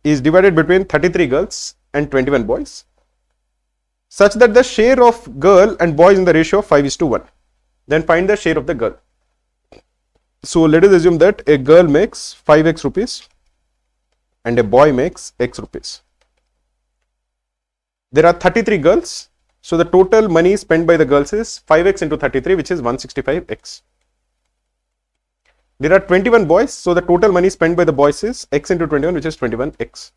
is divided between 33 girls and 21 boys, such that the share of girl and boys in the ratio of 5:1. Then find the share of the girl. So let us assume that a girl makes 5x rupees and a boy makes x rupees. There are 33 girls. So the total money spent by the girls is 5x into 33, which is 165x. There are 21 boys. So the total money spent by the boys is x into 21, which is 21x.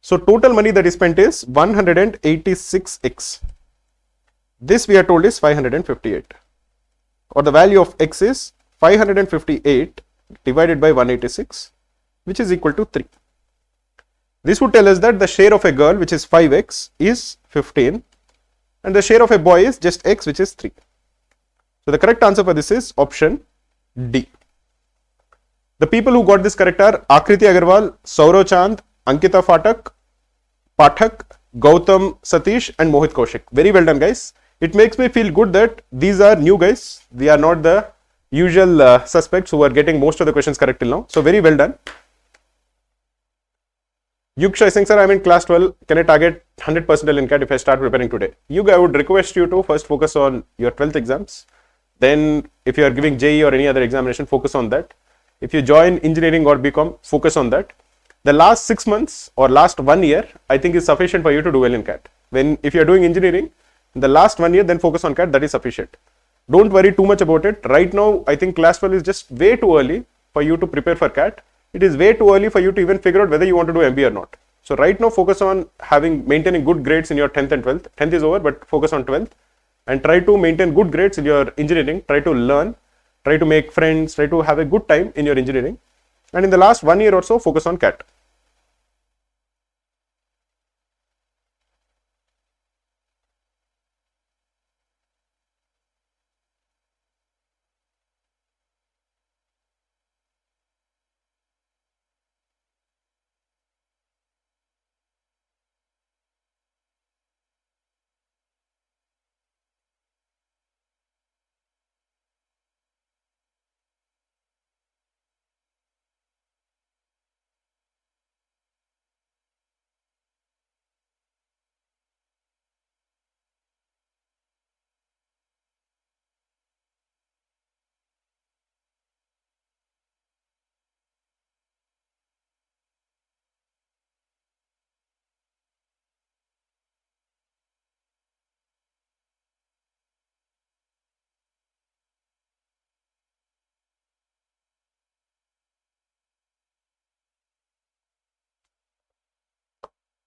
So total money that is spent is 186x. This we are told is 558, or the value of x is 558 divided by 186, which is equal to 3. This would tell us that the share of a girl, which is 5x, is 15, and the share of a boy is just x, which is 3. So the correct answer for this is option D. The people who got this correct are Akriti Agarwal, Saurav Chand, Ankita Pathak, Gautam Satish and Mohit Kaushik. Very well done, guys. It makes me feel good that these are new guys. We are not the usual suspects who are getting most of the questions correct till now. So very well done. Yuksha is saying, sir, I'm in class 12. Can I target 100% in CAT if I start preparing today? Yug, I would request you to first focus on your 12th exams. Then if you are giving JE or any other examination, focus on that. If you join engineering or BCom, focus on that. The last 6 months or last 1 year, I think is sufficient for you to do well in CAT. If you are doing engineering, in the last 1 year, then focus on CAT, that is sufficient. Don't worry too much about it. Right now, I think class 12 is just way too early for you to prepare for CAT. It is way too early for you to even figure out whether you want to do MBA or not. So right now, focus on maintaining good grades in your 10th and 12th. 10th is over, but focus on 12th. And try to maintain good grades in your engineering. Try to learn, try to make friends, try to have a good time in your engineering. And in the last 1 year or so, focus on CAT.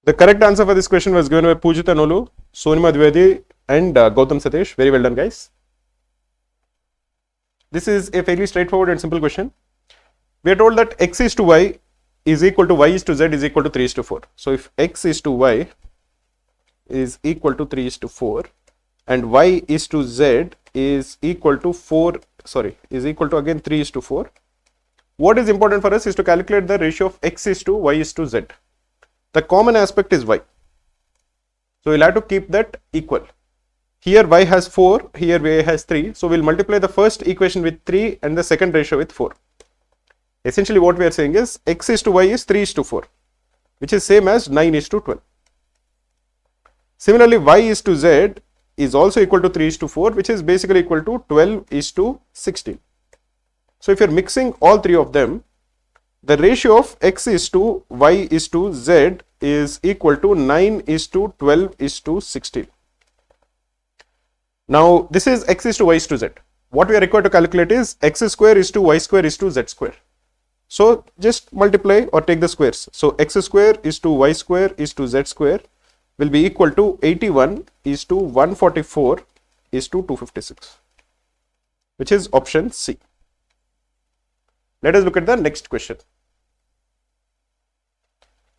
The correct answer for this question was given by Pujita Nolu, Sonima Dwivedi and Gautam Satish. Very well done, guys. This is a fairly straightforward and simple question. We are told that x is to y is equal to y is to z is equal to 3 is to 4. So if x is to y is equal to 3 is to 4 and y is to z is equal to is equal to again 3 is to 4. What is important for us is to calculate the ratio of x is to y is to z. The common aspect is y. So we'll have to keep that equal. Here y has 4, here y has 3. So we'll multiply the first equation with 3 and the second ratio with 4. Essentially what we are saying is x is to y is 3 is to 4, which is same as 9 is to 12. Similarly, y is to z is also equal to 3 is to 4, which is basically equal to 12 is to 16. So if you're mixing all three of them, the ratio of x is to y is to z is equal to 9 is to 12 is to 16. Now this is x is to y is to z. What we are required to calculate is x square is to y square is to z square. So just multiply or take the squares. So x square is to y square is to z square will be equal to 81 is to 144 is to 256, which is option C. Let us look at the next question.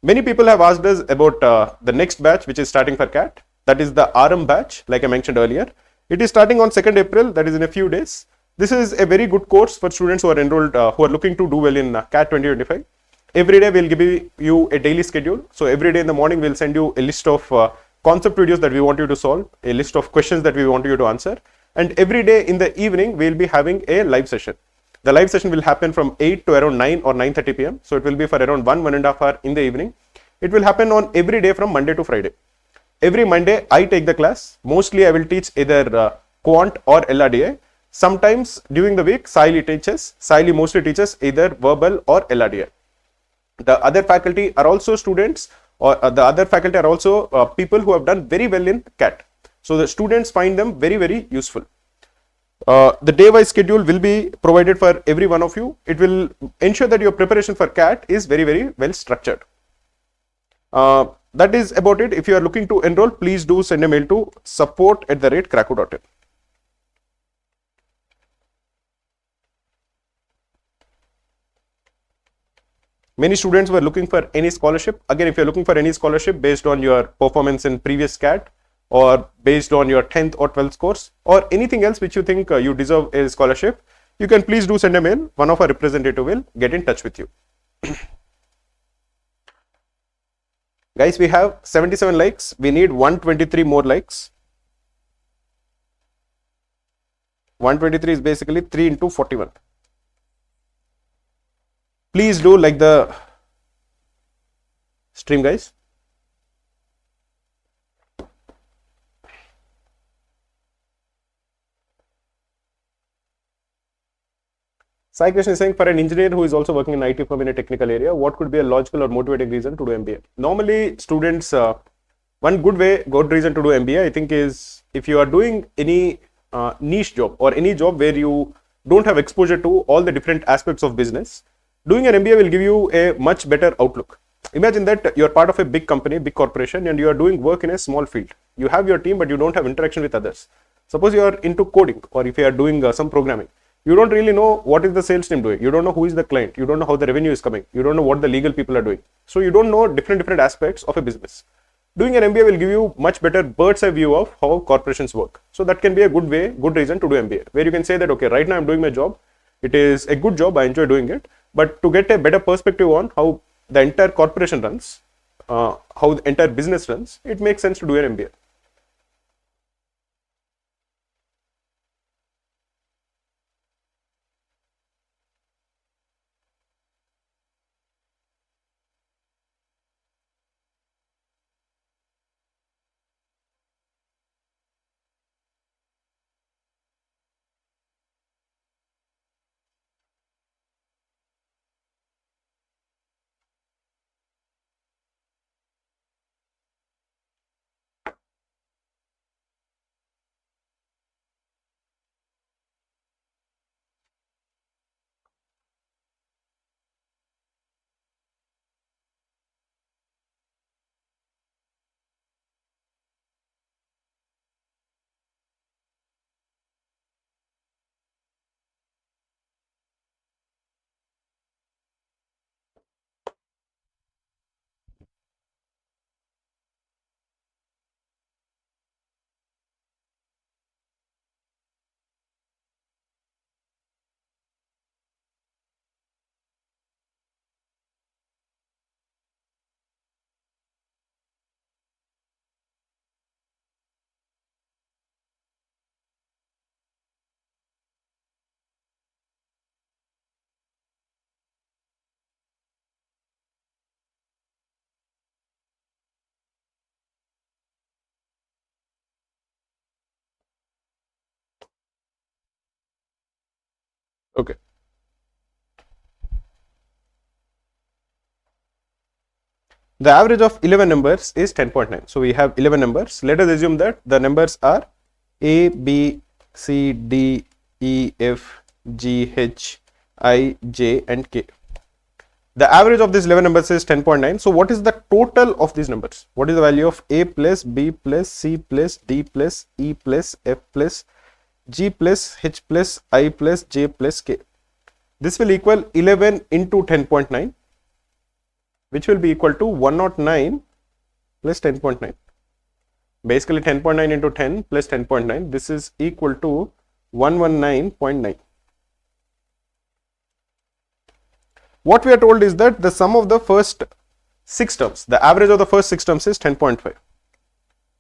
Many people have asked us about the next batch, which is starting for CAT. That is the RM batch, like I mentioned earlier. It is starting on 2nd April, that is in a few days. This is a very good course for students who are enrolled, who are looking to do well in CAT 2025. Every day we'll give you a daily schedule. So every day in the morning we'll send you a list of concept videos that we want you to solve, a list of questions that we want you to answer. And every day in the evening we'll be having a live session. The live session will happen from 8 to around 9 or 9:30 p.m. So it will be for around 1.5 hours in the evening. It will happen on every day from Monday to Friday. Every Monday I take the class. Mostly I will teach either Quant or LRDA. Sometimes during the week Saili teaches. Saili mostly teaches either verbal or LRDA. The other faculty are also students, or the other faculty are also people who have done very well in CAT. So the students find them very, very useful. The day-wise schedule will be provided for every one of you. It will ensure that your preparation for CAT is very, very well structured. That is about it. If you are looking to enroll, please do send a mail to support@krakow.in. Many students were looking for any scholarship. Again, if you're looking for any scholarship based on your performance in previous CAT or based on your 10th or 12th course or anything else which you think you deserve a scholarship, you can please do send a mail. One of our representative will get in touch with you. Guys, we have 77 likes. We need 123 more likes. 123 is basically 3 into 41. Please do like the stream, guys. Sai Krishna is saying, for an engineer who is also working in IT firm in a technical area, what could be a logical or motivating reason to do MBA? Normally, students, one good reason to do MBA, I think, is if you are doing any niche job or any job where you don't have exposure to all the different aspects of business, doing an MBA will give you a much better outlook. Imagine that you are part of a big company, big corporation, and you are doing work in a small field. You have your team, but you don't have interaction with others. Suppose you are into coding, or if you are doing some programming, you don't really know what is the sales team doing. You don't know who is the client. You don't know how the revenue is coming. You don't know what the legal people are doing. So you don't know different aspects of a business. Doing an MBA will give you much better bird's eye view of how corporations work. So that can be a good reason to do MBA, where you can say that, okay, right now I'm doing my job. It is a good job. I enjoy doing it. But to get a better perspective on how the entire corporation runs, how the entire business runs, it makes sense to do an MBA. Okay. The average of 11 numbers is 10.9. So we have 11 numbers. Let us assume that the numbers are A, B, C, D, E, F, G, H, I, J and K. The average of these 11 numbers is 10.9. So what is the total of these numbers? What is the value of A plus B plus C plus D plus E plus F plus G plus H plus I plus J plus K? This will equal 11 into 10.9, which will be equal to 109 plus 10.9. Basically 10.9 into 10 plus 10.9. This is equal to 119.9. What we are told is that the sum of the first 6 terms, the average of the first 6 terms is 10.5.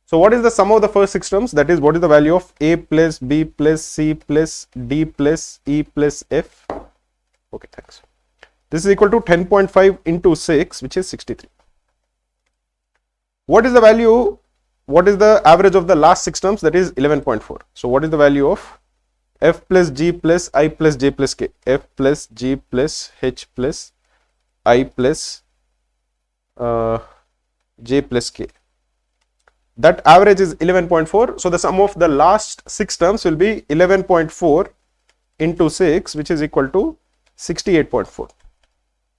So what is the sum of the first 6 terms? That is, what is the value of A plus B plus C plus D plus E plus F? Okay, thanks. This is equal to 10.5 into 6, which is 63. What is the value? What is the average of the last 6 terms? That is 11.4. So what is the value of F plus G plus I plus J plus K? F plus G plus H plus I plus J plus K. That average is 11.4. So the sum of the last 6 terms will be 11.4 into 6, which is equal to 68.4.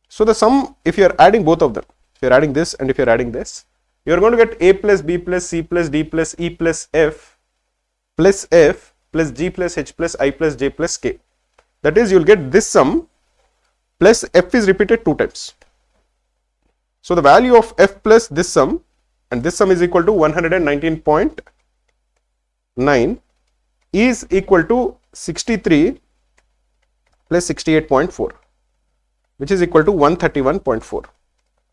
So the sum, if you are adding both of them, if you are adding this and if you are adding this, you are going to get A plus B plus C plus D plus E plus F plus G plus H plus I plus J plus K. That is, you will get this sum plus F is repeated 2 times. So the value of F plus this sum, and this sum is equal to 119.9, is equal to 63 plus 68.4, which is equal to 131.4.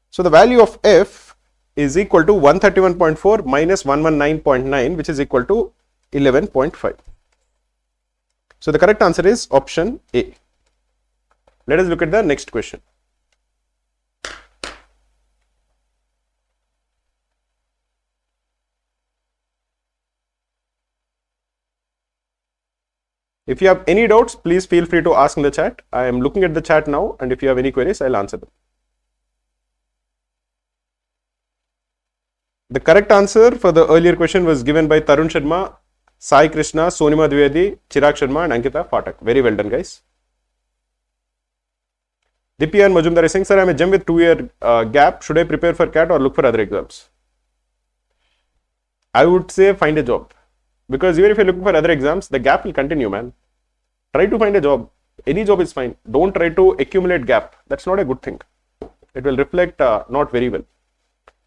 So the value of F is equal to 131.4 minus 119.9, which is equal to 11.5. So the correct answer is option A. Let us look at the next question. If you have any doubts, please feel free to ask in the chat. I am looking at the chat now, and if you have any queries, I'll answer them. The correct answer for the earlier question was given by Tarun Sharma, Sai Krishna, Sonima Dwivedi, Chirag Sharma and Ankita Phatak. Very well done, guys. Dipi and Majumdar is saying, sir, I am a gem with 2-year gap. Should I prepare for CAT or look for other exams? I would say find a job. Because even if you're looking for other exams, the gap will continue, man. Try to find a job. Any job is fine. Don't try to accumulate gap. That's not a good thing. It will reflect not very well.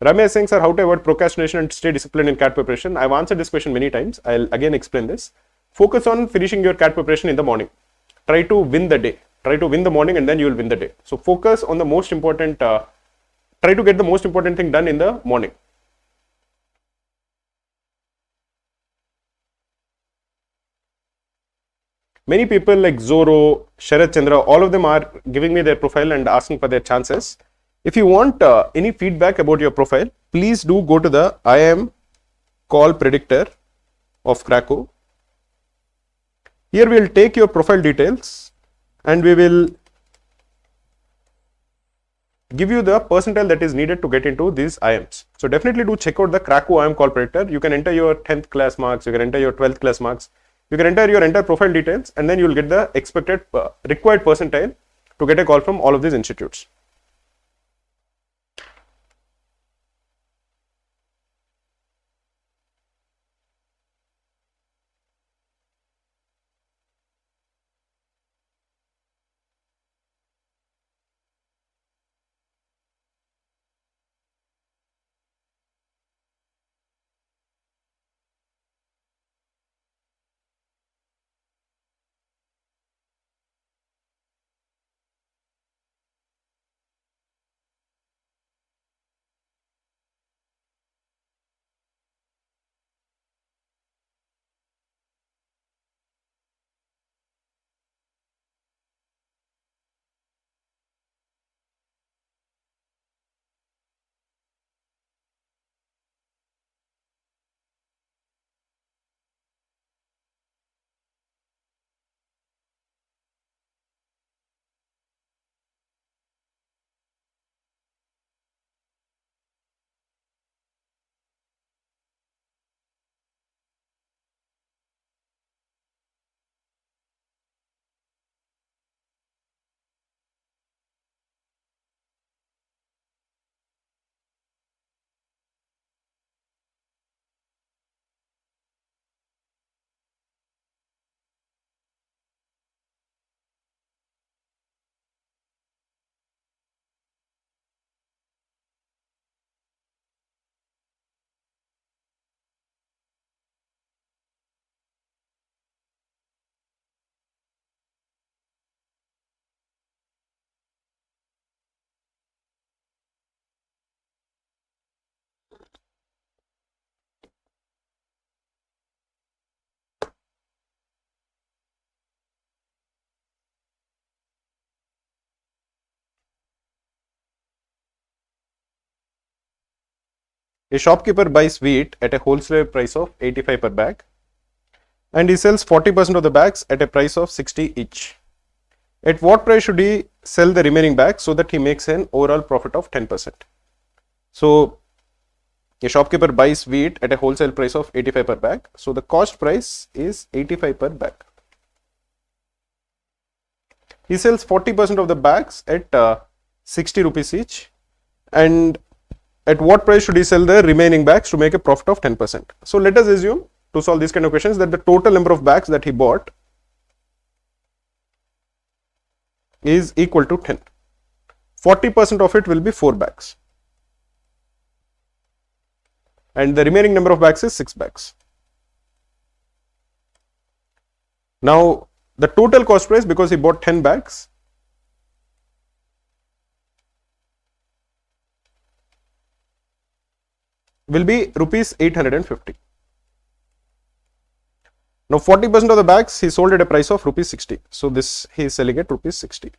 Ramya is saying, sir, how to avoid procrastination and stay disciplined in CAT preparation? I've answered this question many times. I'll again explain this. Focus on finishing your CAT preparation in the morning. Try to win the day. Try to win the morning and then you will win the day. So focus on the most important, try to get the most important thing done in the morning. Many people like Zoro, Sharad Chandra, all of them are giving me their profile and asking for their chances. If you want any feedback about your profile, please do go to the IIM call predictor of Krakow. Here we will take your profile details and we will give you the percentile that is needed to get into these IIMs. So definitely do check out the Krakow IIM call predictor. You can enter your 10th class marks, you can enter your 12th class marks, you can enter your entire profile details and then you will get the expected required percentile to get a call from all of these institutes. A shopkeeper buys wheat at a wholesale price of 85 per bag and he sells 40% of the bags at a price of 60 each. At what price should he sell the remaining bags so that he makes an overall profit of 10%? So, a shopkeeper buys wheat at a wholesale price of 85 per bag. So, the cost price is 85 per bag. He sells 40% of the bags at 60 rupees each. And at what price should he sell the remaining bags to make a profit of 10%? So, let us assume to solve these kind of questions that the total number of bags that he bought is equal to 10. 40% of it will be 4 bags. And the remaining number of bags is 6 bags. Now, the total cost price, because he bought 10 bags, will be rupees 850. Now, 40% of the bags he sold at a price of rupees 60. So, this he is selling at rupees 60.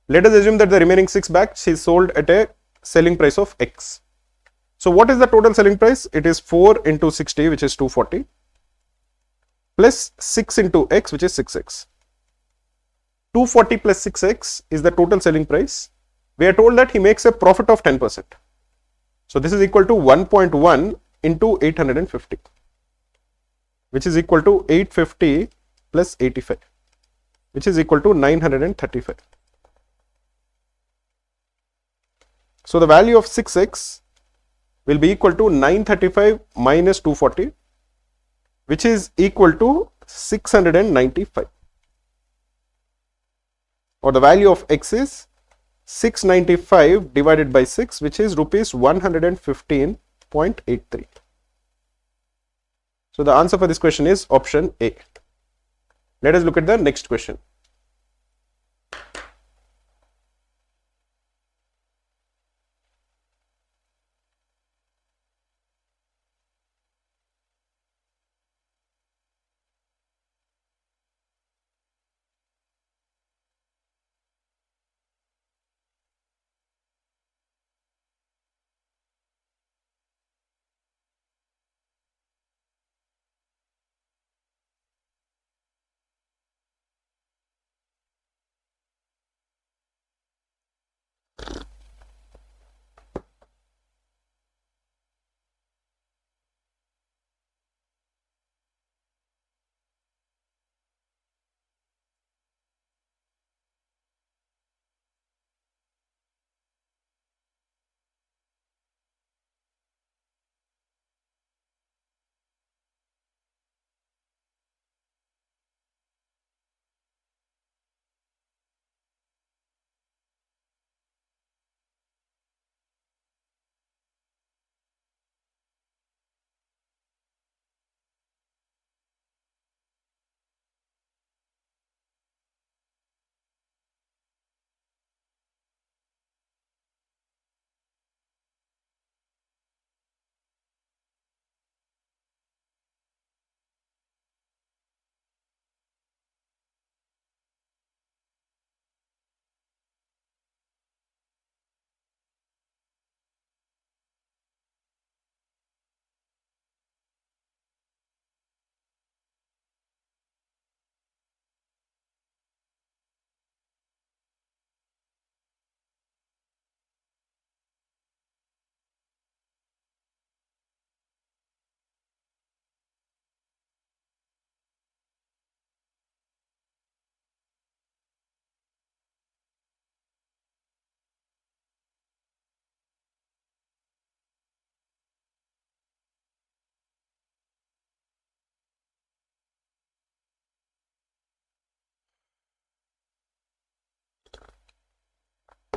Let us assume that the remaining 6 bags he sold at a selling price of X. So, what is the total selling price? It is 4 into 60, which is 240, plus 6 into X, which is 6X. 240 plus 6X is the total selling price. We are told that he makes a profit of 10%. So, this is equal to 1.1 into 850, which is equal to 850 plus 85, which is equal to 935. So, the value of 6X will be equal to 935 minus 240, which is equal to 695. Or the value of X is 695 divided by 6, which is rupees 115.83. So, the answer for this question is option A. Let us look at the next question.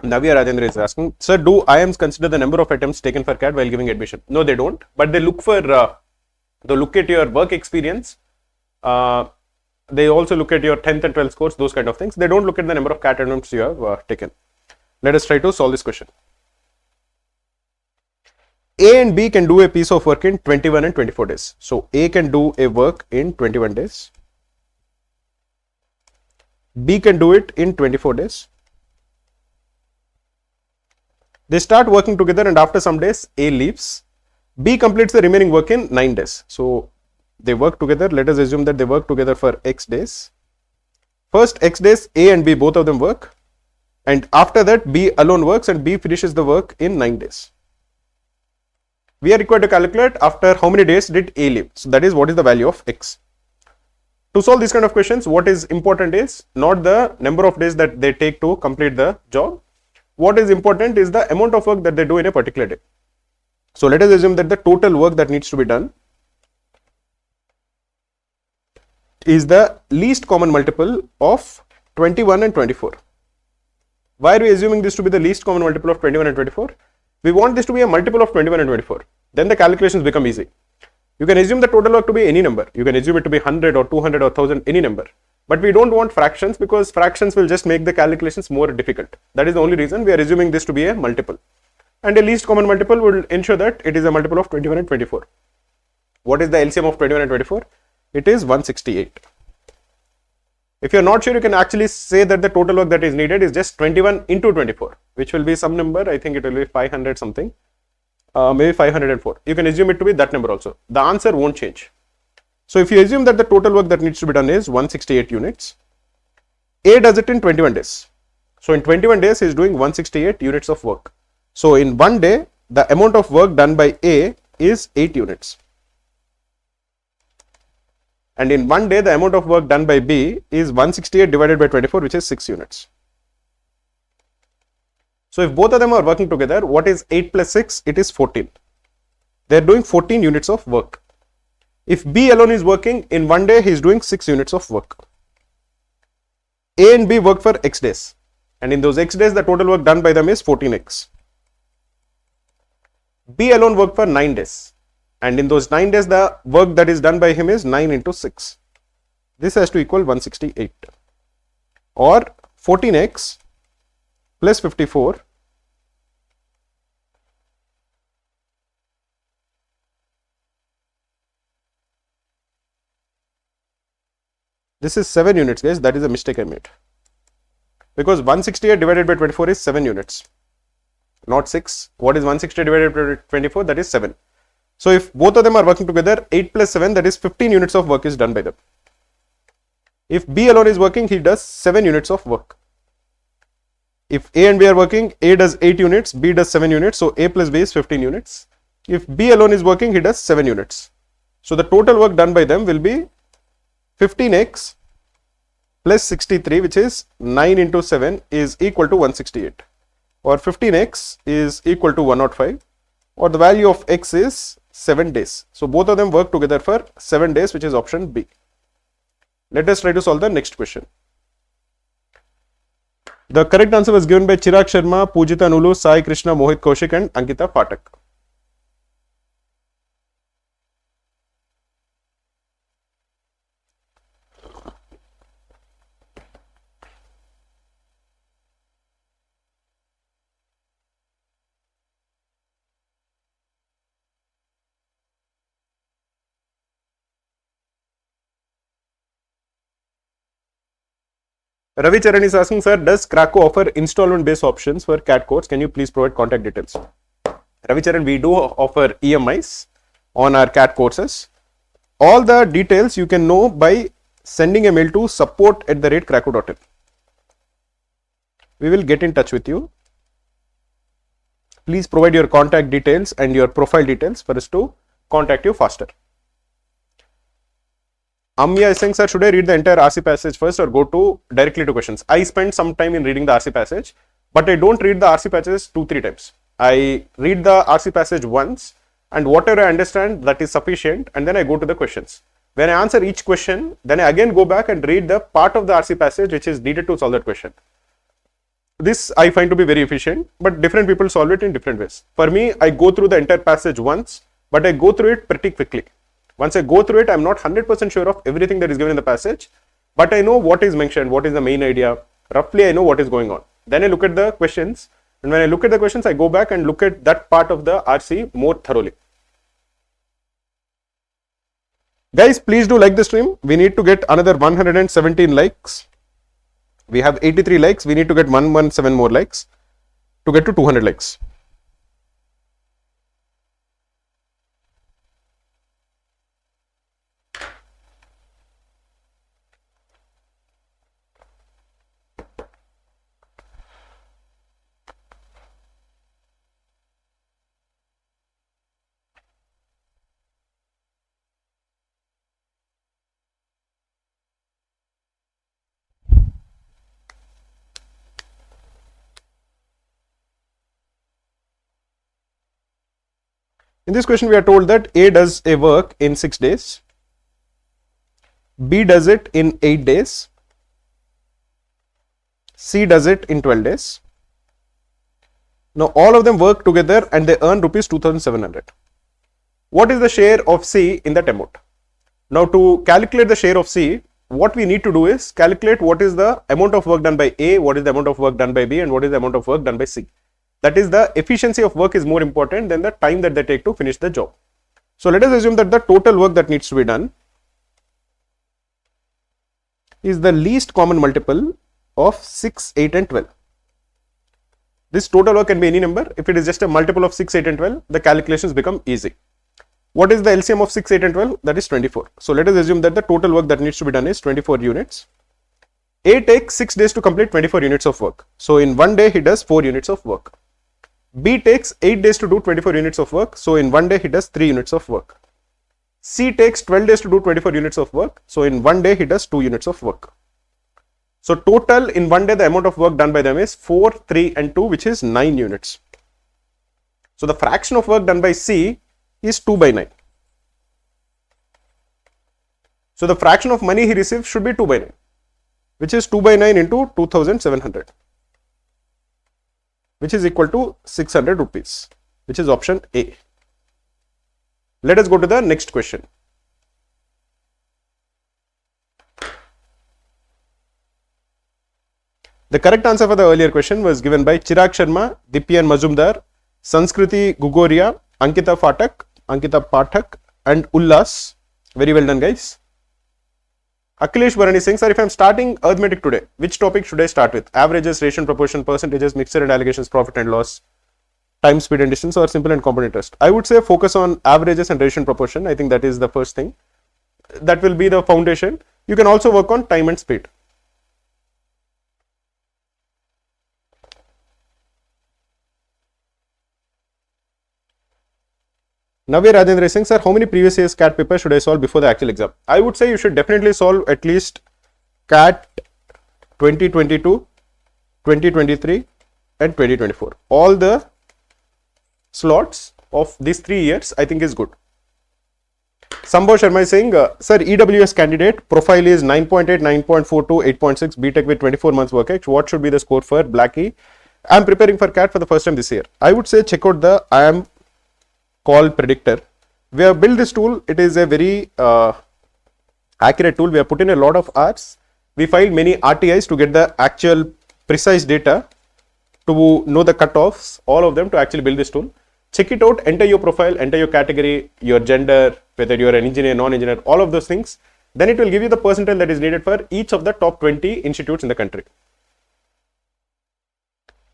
Navya Rajendra is asking, sir, do IIMs consider the number of attempts taken for CAT while giving admission? No, they don't, but they look for, they look at your work experience. They also look at your 10th and 12th scores, those kind of things. They don't look at the number of CAT attempts you have taken. Let us try to solve this question. A and B can do a piece of work in 21 and 24 days. So, A can do a work in 21 days. B can do it in 24 days. They start working together and after some days A leaves B completes the remaining work in 9 days. So they work together. Let us assume that they work together for X days. First X days, A and B, both of them work. And after that, B alone works and B finishes the work in 9 days. We are required to calculate after how many days did A leave. So that is what is the value of X. To solve these kind of questions, what is important is not the number of days that they take to complete the job. What is important is the amount of work that they do in a particular day. So let us assume that the total work that needs to be done is the least common multiple of 21 and 24. Why are we assuming this to be the least common multiple of 21 and 24? We want this to be a multiple of 21 and 24. Then the calculations become easy. You can assume the total work to be any number. You can assume it to be 100 or 200 or 1000, any number. But we don't want fractions because fractions will just make the calculations more difficult. That is the only reason we are assuming this to be a multiple. And a least common multiple will ensure that it is a multiple of 21 and 24. What is the LCM of 21 and 24? It is 168. If you are not sure, you can actually say that the total work that is needed is just 21 into 24, which will be some number. I think it will be 500 something, maybe 504. You can assume it to be that number also. The answer won't change. So if you assume that the total work that needs to be done is 168 units, A does it in 21 days. So in 21 days, he is doing 168 units of work. So in one day, the amount of work done by A is 8 units. And in one day, the amount of work done by B is 168 divided by 24, which is 6 units. So if both of them are working together, what is 8 plus 6? It is 14. They are doing 14 units of work. If B alone is working, in one day, he is doing 6 units of work. A and B work for X days. And in those X days, the total work done by them is 14X. B alone worked for 9 days. And in those 9 days, the work that is done by him is 9 into 6. This has to equal 168. Or 14x plus 54 this is 7 units, guys. That is a mistake I made. Because 168 divided by 24 is 7 units, not 6. What is 168 divided by 24? That is 7. So if both of them are working together, 8 plus 7, that is 15 units of work is done by them. If B alone is working, he does 7 units of work. If A and B are working, A does 8 units, B does 7 units. So A plus B is 15 units. If B alone is working, he does 7 units. So the total work done by them will be 15x plus 63, which is 9 into 7 is equal to 168. Or 15x is equal to 105. Or the value of x is 7 days. So both of them work together for 7 days, which is option B. Let us try to solve the next question. The correct answer was given by Chirag Sharma, Pujita Nulu, Sai Krishna, Mohit Kaushik and Ankita Patak. Ravi Charan is asking, sir, does Krakow offer installment based options for CAT course? Can you please provide contact details? Ravi Charan, we do offer EMIs on our CAT courses. All the details you can know by sending a mail to support@krakow.in. We will get in touch with you. Please provide your contact details and your profile details for us to contact you faster. Amya is saying, sir, should I read the entire RC passage first or go directly to questions? I spend some time in reading the RC passage, but I don't read the RC passages 2-3 times. I read the RC passage once and whatever I understand, that is sufficient, and then I go to the questions. When I answer each question, then I again go back and read the part of the RC passage which is needed to solve that question. This I find to be very efficient, but different people solve it in different ways. For me, I go through the entire passage once, but I go through it pretty quickly. Once I go through it, I am not 100% sure of everything that is given in the passage, but I know what is mentioned, what is the main idea. Roughly, I know what is going on. Then I look at the questions, and when I look at the questions, I go back and look at that part of the RC more thoroughly. Guys, please do like the stream. We need to get another 117 likes. We have 83 likes. We need to get 117 more likes to get to 200 likes. In this question, we are told that A does a work in 6 days, B does it in 8 days, C does it in 12 days. Now all of them work together and they earn rupees 2,700. What is the share of C in that amount? Now to calculate the share of C, what we need to do is calculate what is the amount of work done by A, what is the amount of work done by B, and what is the amount of work done by C. That is, the efficiency of work is more important than the time that they take to finish the job. So let us assume that the total work that needs to be done is the least common multiple of 6, 8 and 12. This total work can be any number. If it is just a multiple of 6, 8 and 12, the calculations become easy. What is the LCM of 6, 8 and 12? That is 24. So let us assume that the total work that needs to be done is 24 units. A takes 6 days to complete 24 units of work. So in one day he does 4 units of work. B takes 8 days to do 24 units of work. So in one day he does 3 units of work. C takes 12 days to do 24 units of work. So in one day he does 2 units of work. So total in one day the amount of work done by them is 4, 3 and 2, which is 9 units. So the fraction of work done by C is 2 by 9. So the fraction of money he receives should be 2 by 9, which is 2 by 9 into 2,700, which is equal to 600 rupees, which is option A. Let us go to the next question. The correct answer for the earlier question was given by Chirag Sharma, Dipyan Mazumdar, Sanskriti Gugoria, Ankita Pathak and Ullas. Very well done, guys. Akhilesh Bharani saying, sir, if I am starting arithmetic today, which topic should I start with? Averages, ration, proportion, percentages, mixture and allocations, profit and loss, time, speed and distance, or simple and compound interest? I would say focus on averages and ration proportion. I think that is the first thing. That will be the foundation. You can also work on time and speed. Navya Rajendra is saying, sir, how many previous years CAT papers should I solve before the actual exam? I would say you should definitely solve at least CAT 2022, 2023 and 2024. All the slots of these 3 years I think is good. Sambhav Sharma is saying, sir, EWS candidate profile is 9.8, 9.42, 8.6, BTech with 24 months work age. What should be the score for Blackie? I am preparing for CAT for the first time this year. I would say check out the IIM call predictor. We have built this tool. It is a very accurate tool. We have put in a lot of hours. We filed many RTIs to get the actual precise data to know the cutoffs, all of them, to actually build this tool. Check it out, enter your profile, enter your category, your gender, whether you are an engineer, non-engineer, all of those things. Then it will give you the percentile that is needed for each of the top 20 institutes in the country.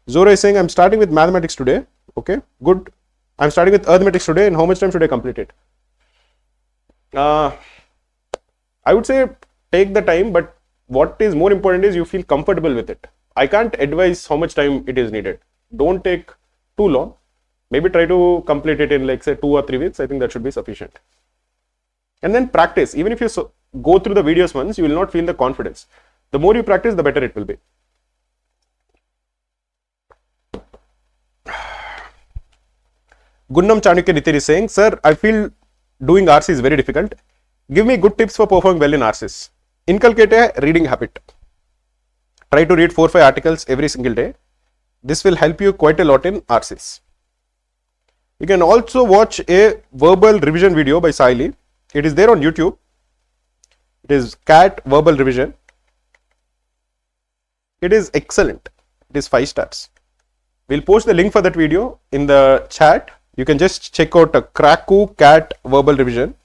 Zora is saying, I'm starting with mathematics today. Okay, good. I'm starting with arithmetics today. In how much time should I complete it? I would say take the time, but what is more important is you feel comfortable with it. I can't advise how much time it is needed. Don't take too long. Maybe try to complete it in, like, say 2 or 3 weeks. I think that should be sufficient. And then practice. Even if you go through the videos once, you will not feel the confidence. The more you practice, the better it will be. Gunnam Chanukya Nitin is saying, sir, I feel doing RC is very difficult. Give me good tips for performing well in RCs. Inculcate a reading habit. Try to read 4-5 articles every single day. This will help you quite a lot in RCs. You can also watch a verbal revision video by Saili. It is there on YouTube. It is CAT verbal revision. It is excellent. It is 5 stars. We'll post the link for that video in the chat. You can just check out a Kraku CAT verbal revision.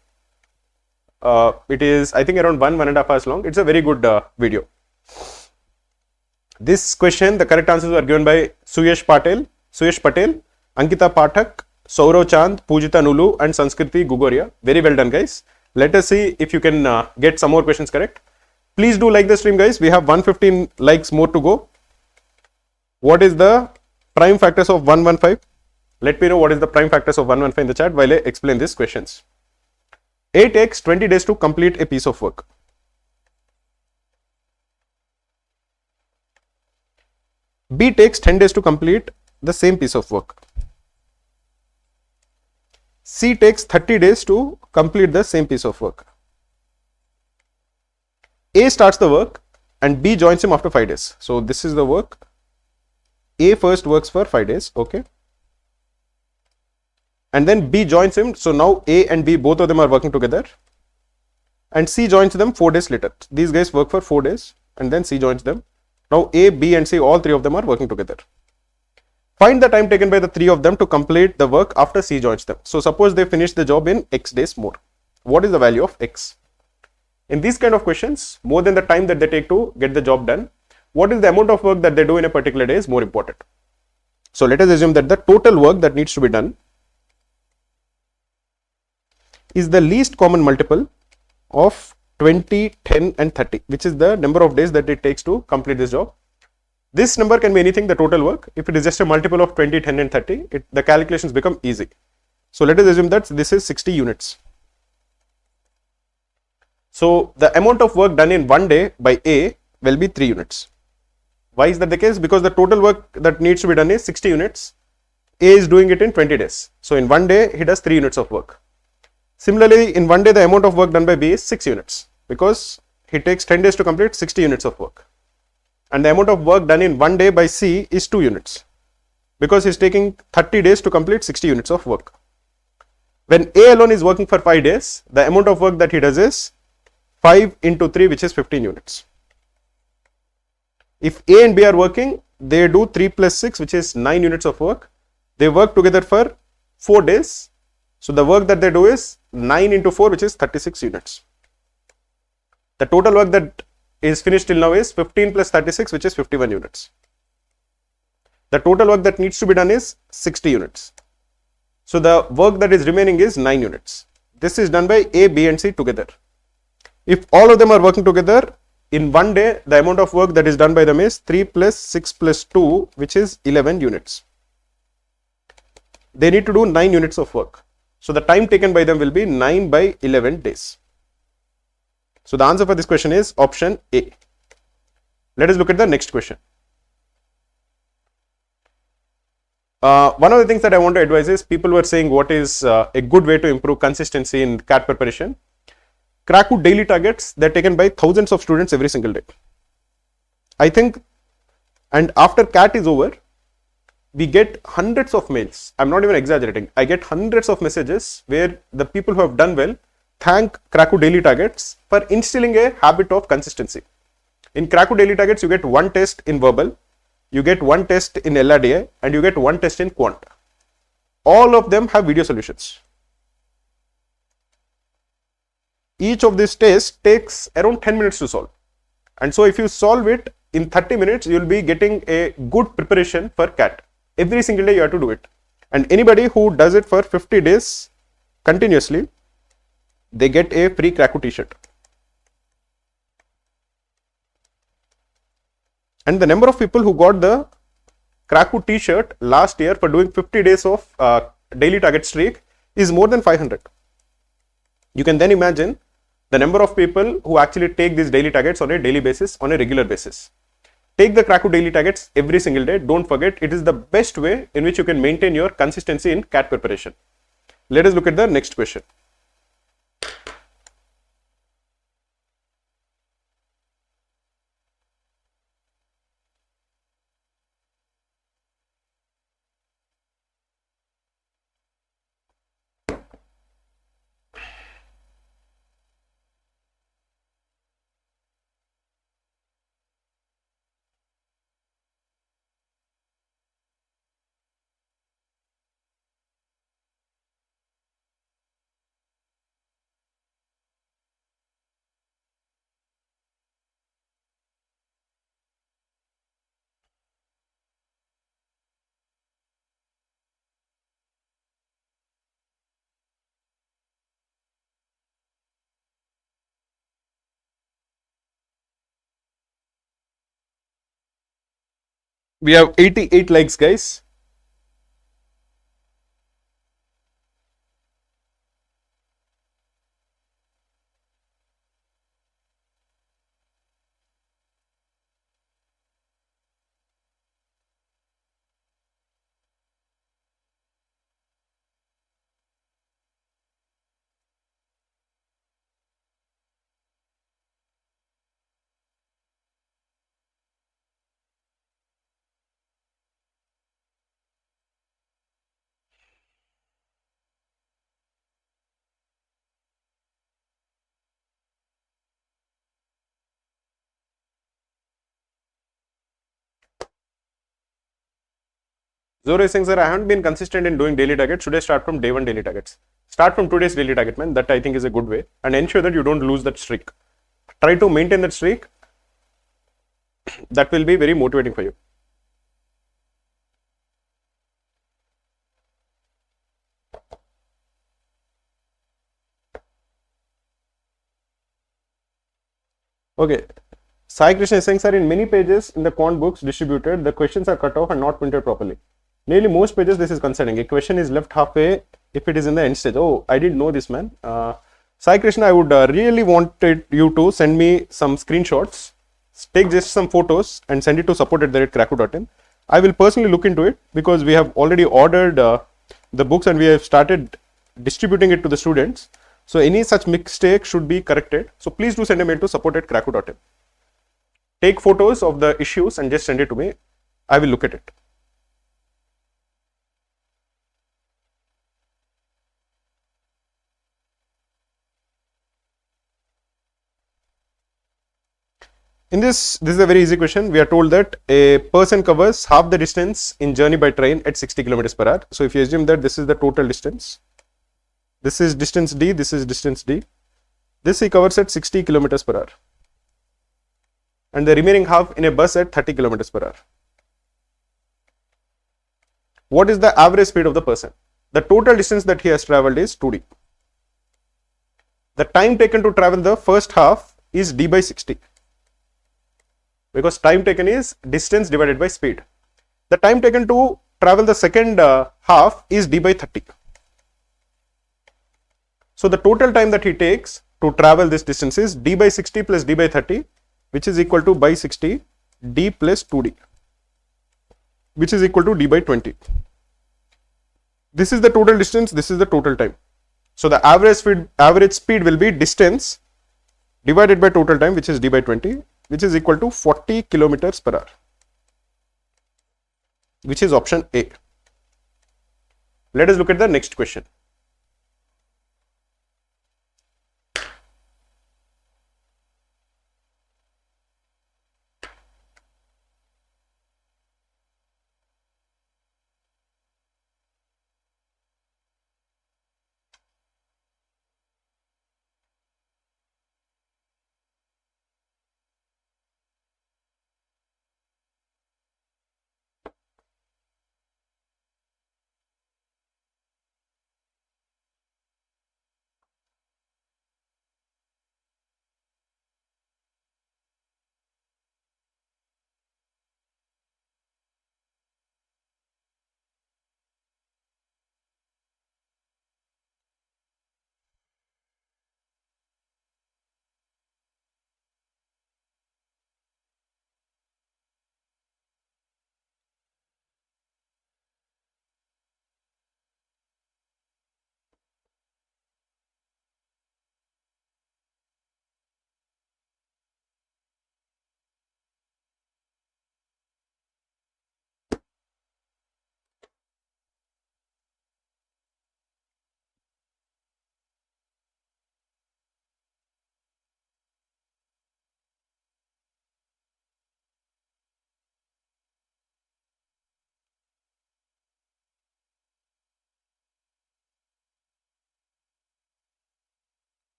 It is, I think, around 1.5 hours long. It's a very good video. This question, the correct answers were given by Suyash Patel, Ankita Pathak, Saurav Chand, Pujita Nulu and Sanskriti Gugoria. Very well done, guys. Let us see if you can get some more questions correct. Please do like the stream, guys. We have 115 likes more to go. What is the prime factors of 115? Let me know what is the prime factors of 115 in the chat while I explain these questions. A takes 20 days to complete a piece of work. B takes 10 days to complete the same piece of work. C takes 30 days to complete the same piece of work. A starts the work and B joins him after 5 days. So this is the work. A first works for 5 days, okay. And then B joins him. So now A and B, both of them are working together. And C joins them 4 days later. These guys work for 4 days and then C joins them. Now A, B and C, all three of them are working together. Find the time taken by the three of them to complete the work after C joins them. So suppose they finish the job in X days more. What is the value of X? In these kind of questions, more than the time that they take to get the job done, what is the amount of work that they do in a particular day is more important. So let us assume that the total work that needs to be done is the least common multiple of 20, 10 and 30, which is the number of days that it takes to complete this job. This number can be anything, the total work. If it is just a multiple of 20, 10 and 30, the calculations become easy. So let us assume that this is 60 units. So the amount of work done in one day by A will be 3 units. Why is that the case? Because the total work that needs to be done is 60 units. A is doing it in 20 days. So in one day, he does 3 units of work. Similarly, in one day, the amount of work done by B is 6 units because he takes 10 days to complete 60 units of work. And the amount of work done in one day by C is 2 units because he is taking 30 days to complete 60 units of work. When A alone is working for 5 days, the amount of work that he does is 5 into 3, which is 15 units. If A and B are working, they do 3 plus 6, which is 9 units of work. They work together for 4 days. So the work that they do is 9 into 4, which is 36 units. The total work that is finished till now is 15 plus 36, which is 51 units. The total work that needs to be done is 60 units. So the work that is remaining is 9 units. This is done by A, B and C together. If all of them are working together, in one day, the amount of work that is done by them is 3 plus 6 plus 2, which is 11 units. They need to do 9 units of work. So the time taken by them will be 9 by 11 days. So the answer for this question is option A. Let us look at the next question. One of the things that I want to advise is people were saying what is a good way to improve consistency in CAT preparation. Crack Code daily targets, they're taken by thousands of students every single day. I think, and after CAT is over, we get hundreds of mails. I'm not even exaggerating. I get hundreds of messages where the people who have done well thank Crack Code daily targets for instilling a habit of consistency. In Crack Code daily targets, you get one test in verbal, you get one test in LRDI, and you get one test in Quant. All of them have video solutions. Each of these tests takes around 10 minutes to solve. And so if you solve it in 30 minutes, you will be getting a good preparation for CAT. Every single day you have to do it. And anybody who does it for 50 days continuously, they get a free Crack Code t-shirt. And the number of people who got the Crack Code t-shirt last year for doing 50 days of daily target streak is more than 500. You can then imagine the number of people who actually take these daily targets on a daily basis, on a regular basis. Take the Crack Code daily targets every single day. Don't forget, it is the best way in which you can maintain your consistency in CAT preparation. Let us look at the next question. We have 88 likes, guys. Zoro is saying, sir, I haven't been consistent in doing daily targets. Should I start from day one daily targets? Start from today's daily target, man. That I think is a good way, and ensure that you don't lose that streak. Try to maintain that streak. That will be very motivating for you. Okay. Sai Krishna is saying, sir, in many pages in the quant books distributed, the questions are cut off and not printed properly. Nearly most pages, this is concerning. A question is left halfway if it is in the end stage. Oh, I didn't know this, man. Sai Krishna, I would really wanted you to send me some screenshots. Take just some photos and send it to support@kraku.in. I will personally look into it because we have already ordered the books and we have started distributing it to the students. So any such mistake should be corrected. So please do send a mail to support@kraku.in. Take photos of the issues and just send it to me. I will look at it. This is a very easy question. We are told that a person covers half the distance in journey by train at 60 kilometers per hour. So if you assume that this is the total distance, this is distance D, this is distance D. This he covers at 60 kilometers per hour. And the remaining half in a bus at 30 kilometers per hour. What is the average speed of the person? The total distance that he has traveled is 2D. The time taken to travel the first half is D by 60. Because time taken is distance divided by speed. The time taken to travel the second half is D by 30. So the total time that he takes to travel this distance is D by 60 plus D by 30, which is equal to by 60 D plus 2D, which is equal to D by 20. This is the total distance, this is the total time. So the average speed will be distance divided by total time, which is D by 20, which is equal to 40 kilometers per hour, which is option A. Let us look at the next question.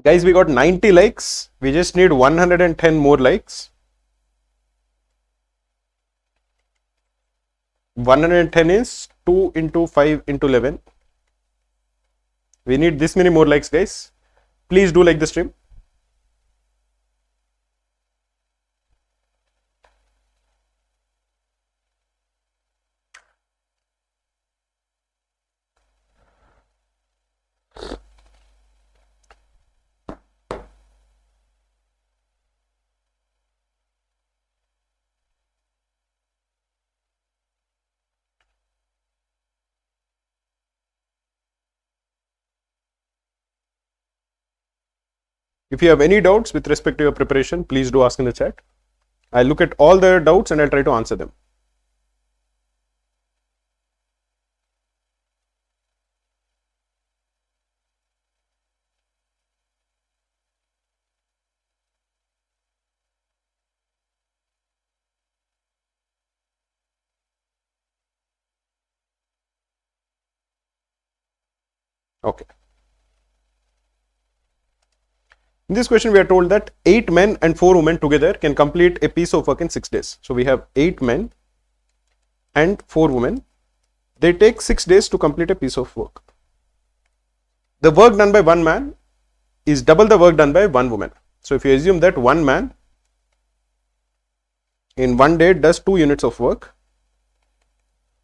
Guys, we got 90 likes. We just need 110 more likes. 110 is 2 into 5 into 11. We need this many more likes, guys. Please do like the stream. If you have any doubts with respect to your preparation, please do ask in the chat. I'll look at all the doubts and I'll try to answer them. Okay. In this question, we are told that 8 men and 4 women together can complete a piece of work in 6 days. So we have 8 men and 4 women. They take 6 days to complete a piece of work. The work done by one man is double the work done by one woman. So if you assume that one man in 1 day does 2 units of work,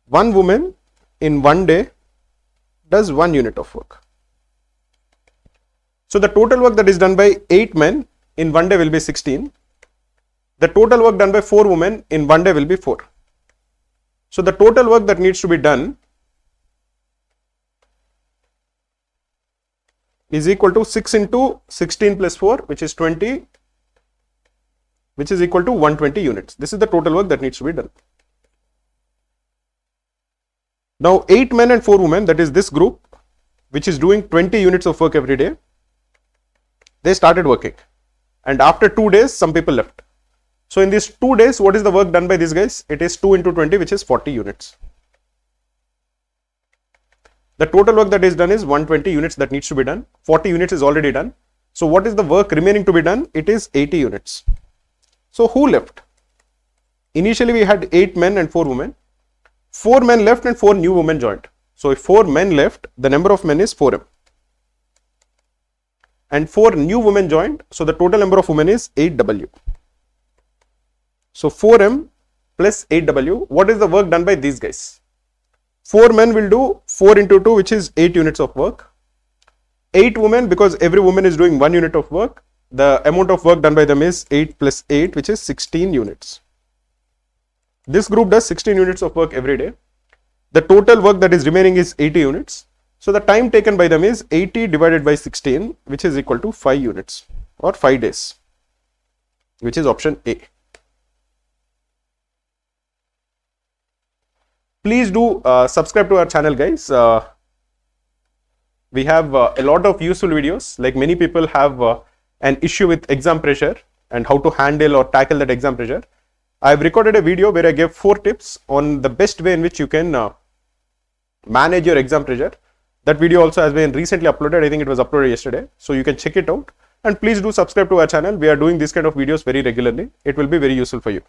one woman in 1 day does 1 unit of work. So the total work that is done by 8 men in 1 day will be 16. The total work done by 4 women in 1 day will be 4. So the total work that needs to be done is equal to 6 into 16 plus 4, which is 20, which is equal to 120 units. This is the total work that needs to be done. Now 8 men and 4 women, that is this group, which is doing 20 units of work every day, they started working, and after 2 days some people left. So in these 2 days, what is the work done by these guys? It is 2 into 20, which is 40 units. The total work that is done is 120 units that needs to be done. 40 units is already done. So what is the work remaining to be done? It is 80 units. So who left? Initially we had 8 men and 4 women. 4 men left and 4 new women joined. So if 4 men left, the number of men is 4m. And 4 new women joined, so the total number of women is 8w. So 4m plus 8w, what is the work done by these guys? 4 men will do 4 into 2, which is 8 units of work. 8 women, because every woman is doing 1 unit of work, the amount of work done by them is 8 plus 8, which is 16 units. This group does 16 units of work every day. The total work that is remaining is 80 units. So the time taken by them is 80 divided by 16, which is equal to 5 units or 5 days, which is option A. Please do subscribe to our channel, guys. We have a lot of useful videos. Like many people have an issue with exam pressure and how to handle or tackle that exam pressure. I have recorded a video where I gave 4 tips on the best way in which you can manage your exam pressure. That video also has been recently uploaded. I think it was uploaded yesterday. So you can check it out. And please do subscribe to our channel. We are doing this kind of videos very regularly. It will be very useful for you.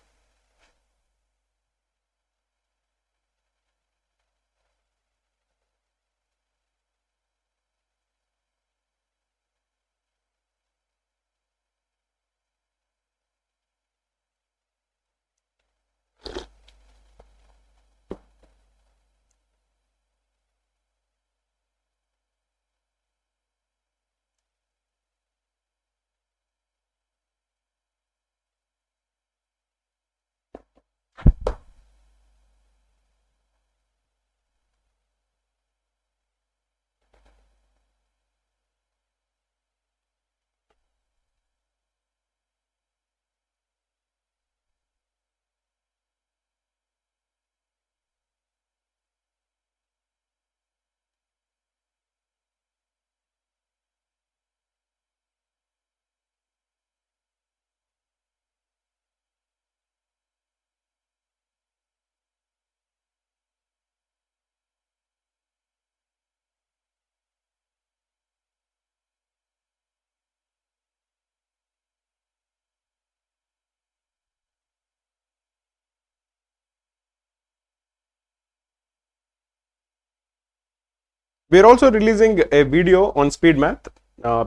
We are also releasing a video on speed math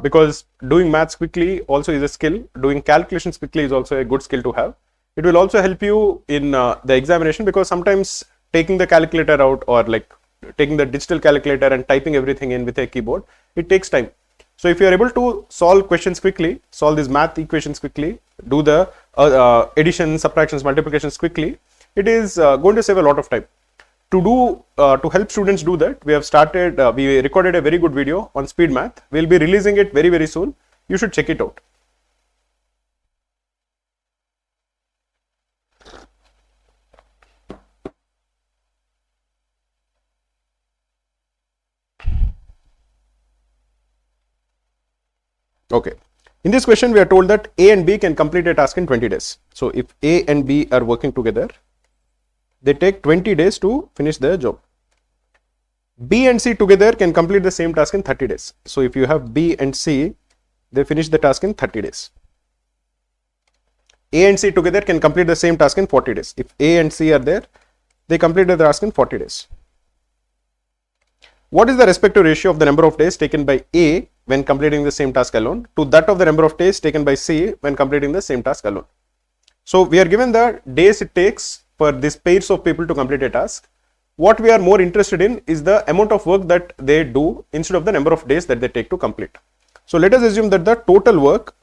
because doing maths quickly also is a skill. Doing calculations quickly is also a good skill to have. It will also help you in the examination, because sometimes taking the calculator out or like taking the digital calculator and typing everything in with a keyboard, it takes time. So if you are able to solve questions quickly, solve these math equations quickly, do the addition, subtractions, multiplications quickly, it is going to save a lot of time. To help students do that, we have started, we recorded a very good video on speed math. We'll be releasing it very, very soon. You should check it out. Okay. In this question, we are told that A and B can complete a task in 20 days. So if A and B are working together, they take 20 days to finish their job. B and C together can complete the same task in 30 days. So if you have B and C, they finish the task in 30 days. A and C together can complete the same task in 40 days. If A and C are there, they complete the task in 40 days. What is the respective ratio of the number of days taken by A when completing the same task alone to that of the number of days taken by C when completing the same task alone? So we are given the days it takes for these pairs of people to complete a task. What we are more interested in is the amount of work that they do instead of the number of days that they take to complete. So let us assume that the total work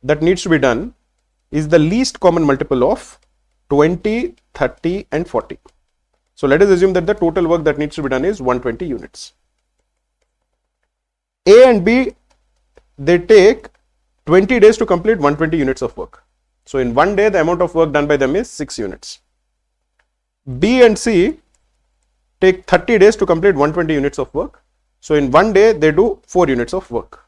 that needs to be done is the least common multiple of 20, 30 and 40. So let us assume that the total work that needs to be done is 120 units. A and B, they take 20 days to complete 120 units of work. So in one day, the amount of work done by them is 6 units. B and C take 30 days to complete 120 units of work. So in one day, they do 4 units of work.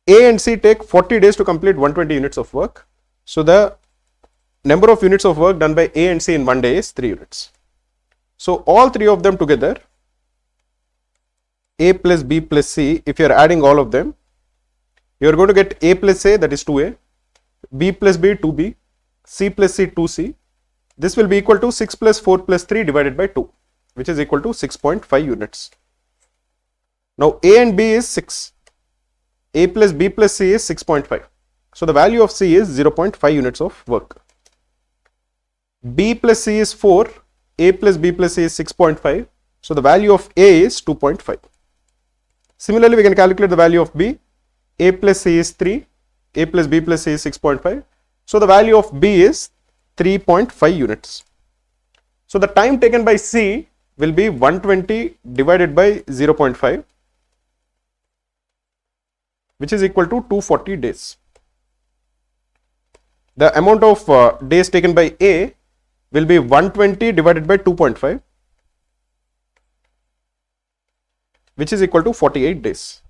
A and C take 40 days to complete 120 units of work. So the number of units of work done by A and C in one day is 3 units. So all three of them together, A plus B plus C, if you are adding all of them, you are going to get A plus A, that is 2A, B plus B 2B, C plus C 2C. This will be equal to 6 plus 4 plus 3 divided by 2, which is equal to 6.5 units. Now A and B is 6. A plus B plus C is 6.5. So the value of C is 0.5 units of work. B plus C is 4. A plus B plus C is 6.5. So the value of A is 2.5. Similarly, we can calculate the value of B. A plus C is 3. A plus B plus C is 6.5. So the value of B is 3.5 units. So the time taken by C will be 120 divided by 0.5, which is equal to 240 days. The amount of days taken by A will be 120 divided by 2.5, which is equal to 48 days.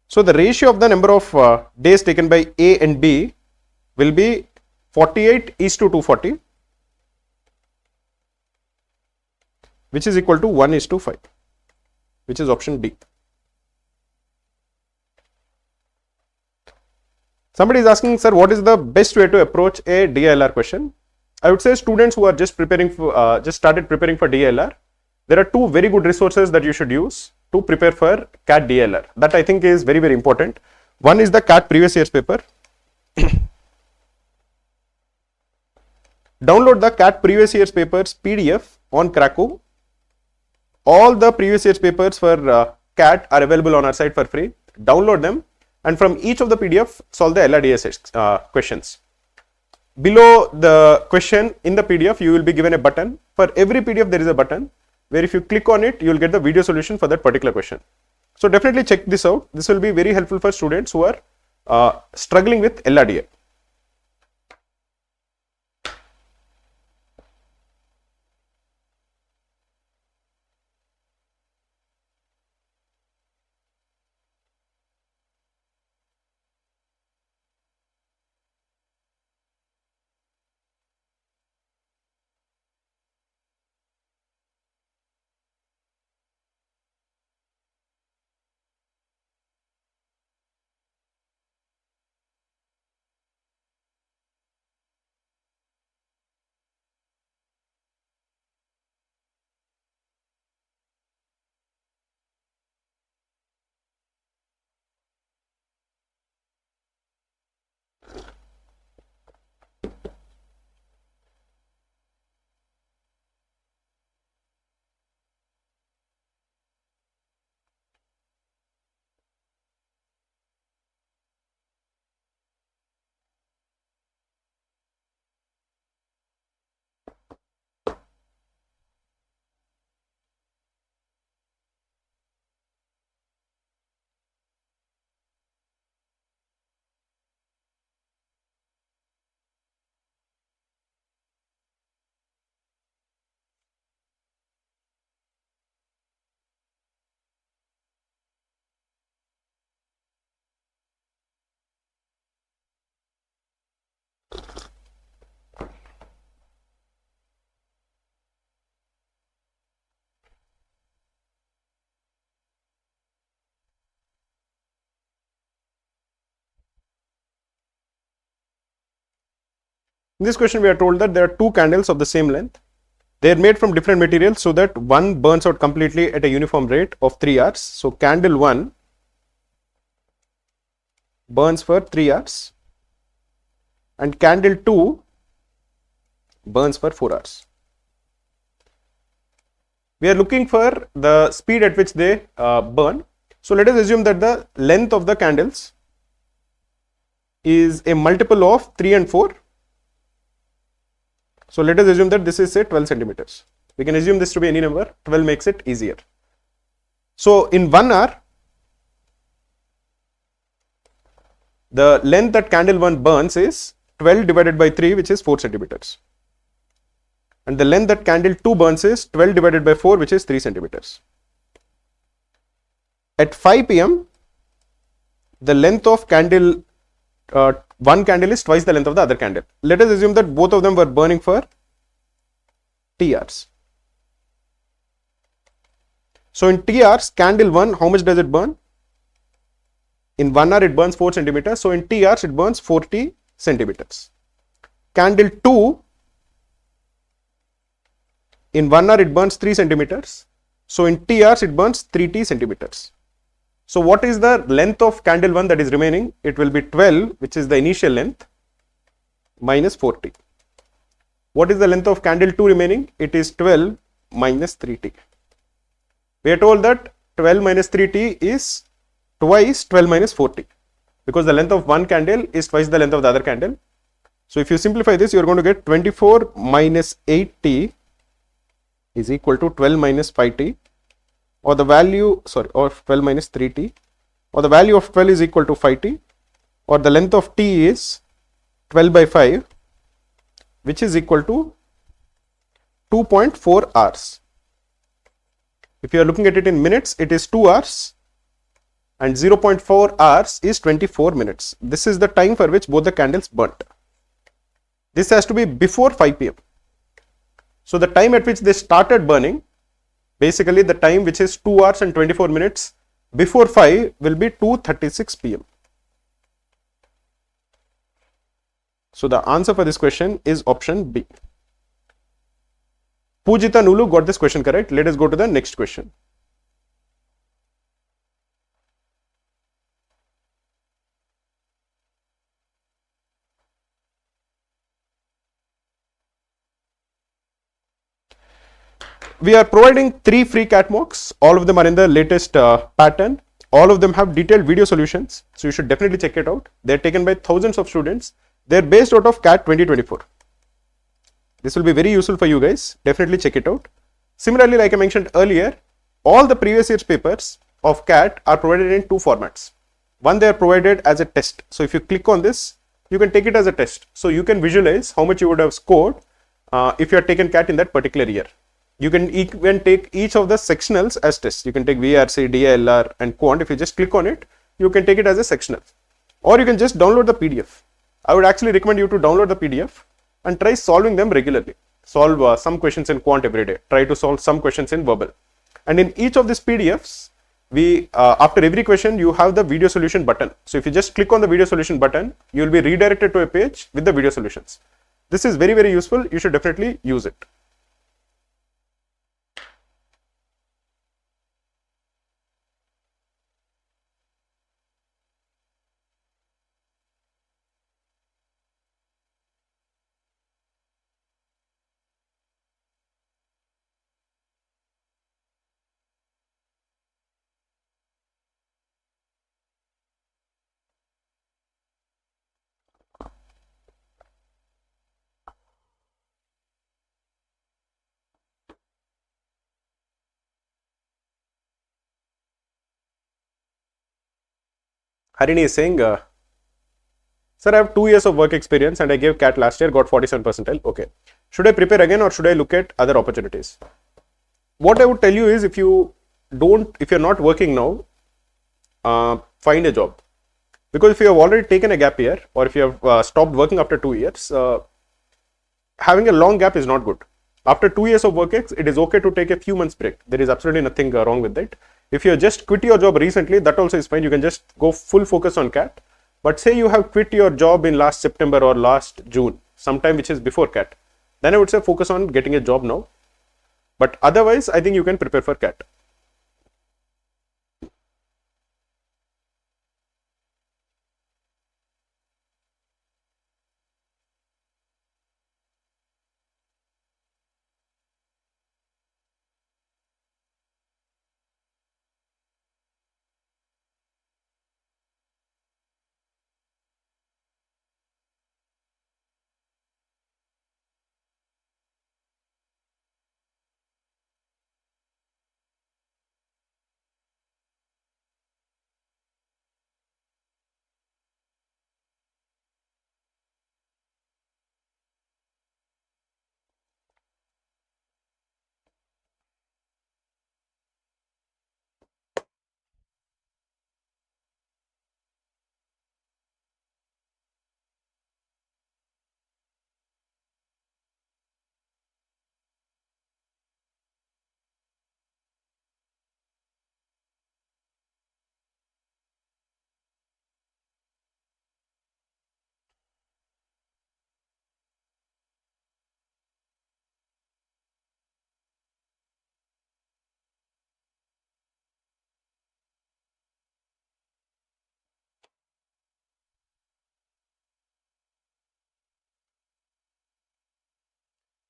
So the ratio of the number of days taken by A and B will be 48:240, which is equal to 1:5, which is option D. Somebody is asking, sir, what is the best way to approach a DILR question? I would say students who are just started preparing for DILR, there are two very good resources that you should use to prepare for CAT DILR. That I think is very, very important. One is the CAT previous year's paper. Download the CAT previous year's papers PDF on Krakow. All the previous year's papers for CAT are available on our site for free. Download them, and from each of the PDF, solve the LRDS questions. Below the question in the PDF, you will be given a button. For every PDF, there is a button where if you click on it, you will get the video solution for that particular question. So definitely check this out. This will be very helpful for students who are struggling with LRDA. In this question, we are told that there are two candles of the same length. They are made from different materials so that one burns out completely at a uniform rate of 3 hours. So candle 1 burns for 3 hours and candle 2 burns for 4 hours. We are looking for the speed at which they burn. So let us assume that the length of the candles is a multiple of 3 and 4. So let us assume that this is say 12 centimeters. We can assume this to be any number. 12 makes it easier. So in 1 hour, the length that candle 1 burns is 12 divided by 3, which is 4 centimeters. And the length that candle 2 burns is 12 divided by 4, which is 3 centimeters. At 5 p.m., the length of candle, one candle is twice the length of the other candle. Let us assume that both of them were burning for T hours. So in T hours, candle 1, how much does it burn? In 1 hour, it burns 4 centimeters. So in T hours, it burns 40 centimeters. Candle 2, in 1 hour, it burns 3 centimeters. So in T hours, it burns 3T centimeters. So what is the length of candle 1 that is remaining? It will be 12, which is the initial length, minus 4T. What is the length of candle 2 remaining? It is 12 minus 3T. We are told that 12 minus 3T is twice 12 minus 4T, because the length of one candle is twice the length of the other candle. So if you simplify this, you are going to get 24 minus 8T is equal to 12 minus 5T, or the value, or 12 minus 3T, or the value of 12 is equal to 5T, or the length of T is 12 by 5, which is equal to 2.4 hours. If you are looking at it in minutes, it is 2 hours, and 0.4 hours is 24 minutes. This is the time for which both the candles burnt. This has to be before 5 p.m. So the time at which they started burning, basically the time which is 2 hours and 24 minutes before 5 will be 2:36 p.m. So the answer for this question is option B. Pujita Nulu got this question correct. Let us go to the next question. We are providing 3 free CAT mocks. All of them are in the latest pattern. All of them have detailed video solutions. So you should definitely check it out. They are taken by thousands of students. They are based out of CAT 2024. This will be very useful for you guys. Definitely check it out. Similarly, like I mentioned earlier, all the previous year's papers of CAT are provided in 2 formats. One, they are provided as a test. So if you click on this, you can take it as a test. So you can visualize how much you would have scored if you had taken CAT in that particular year. You can even take each of the sectionals as tests. You can take VRC, DILR and Quant. If you just click on it, you can take it as a sectional. Or you can just download the PDF. I would actually recommend you to download the PDF and try solving them regularly. Solve some questions in Quant every day. Try to solve some questions in verbal. And in each of these PDFs, after every question, you have the video solution button. So if you just click on the video solution button, you will be redirected to a page with the video solutions. This is very, very useful. You should definitely use it. Harini is saying, sir, I have 2 years of work experience and I gave CAT last year, got 47 percentile. Okay. Should I prepare again or should I look at other opportunities? What I would tell you is, if you're not working now, find a job. Because if you have already taken a gap year, or if you have stopped working after 2 years, having a long gap is not good. After 2 years of work, it is okay to take a few months break. There is absolutely nothing wrong with it. If you just quit your job recently, that also is fine. You can just go full focus on CAT. But say you have quit your job in last September or last June, sometime which is before CAT, then I would say focus on getting a job now. But otherwise, I think you can prepare for CAT.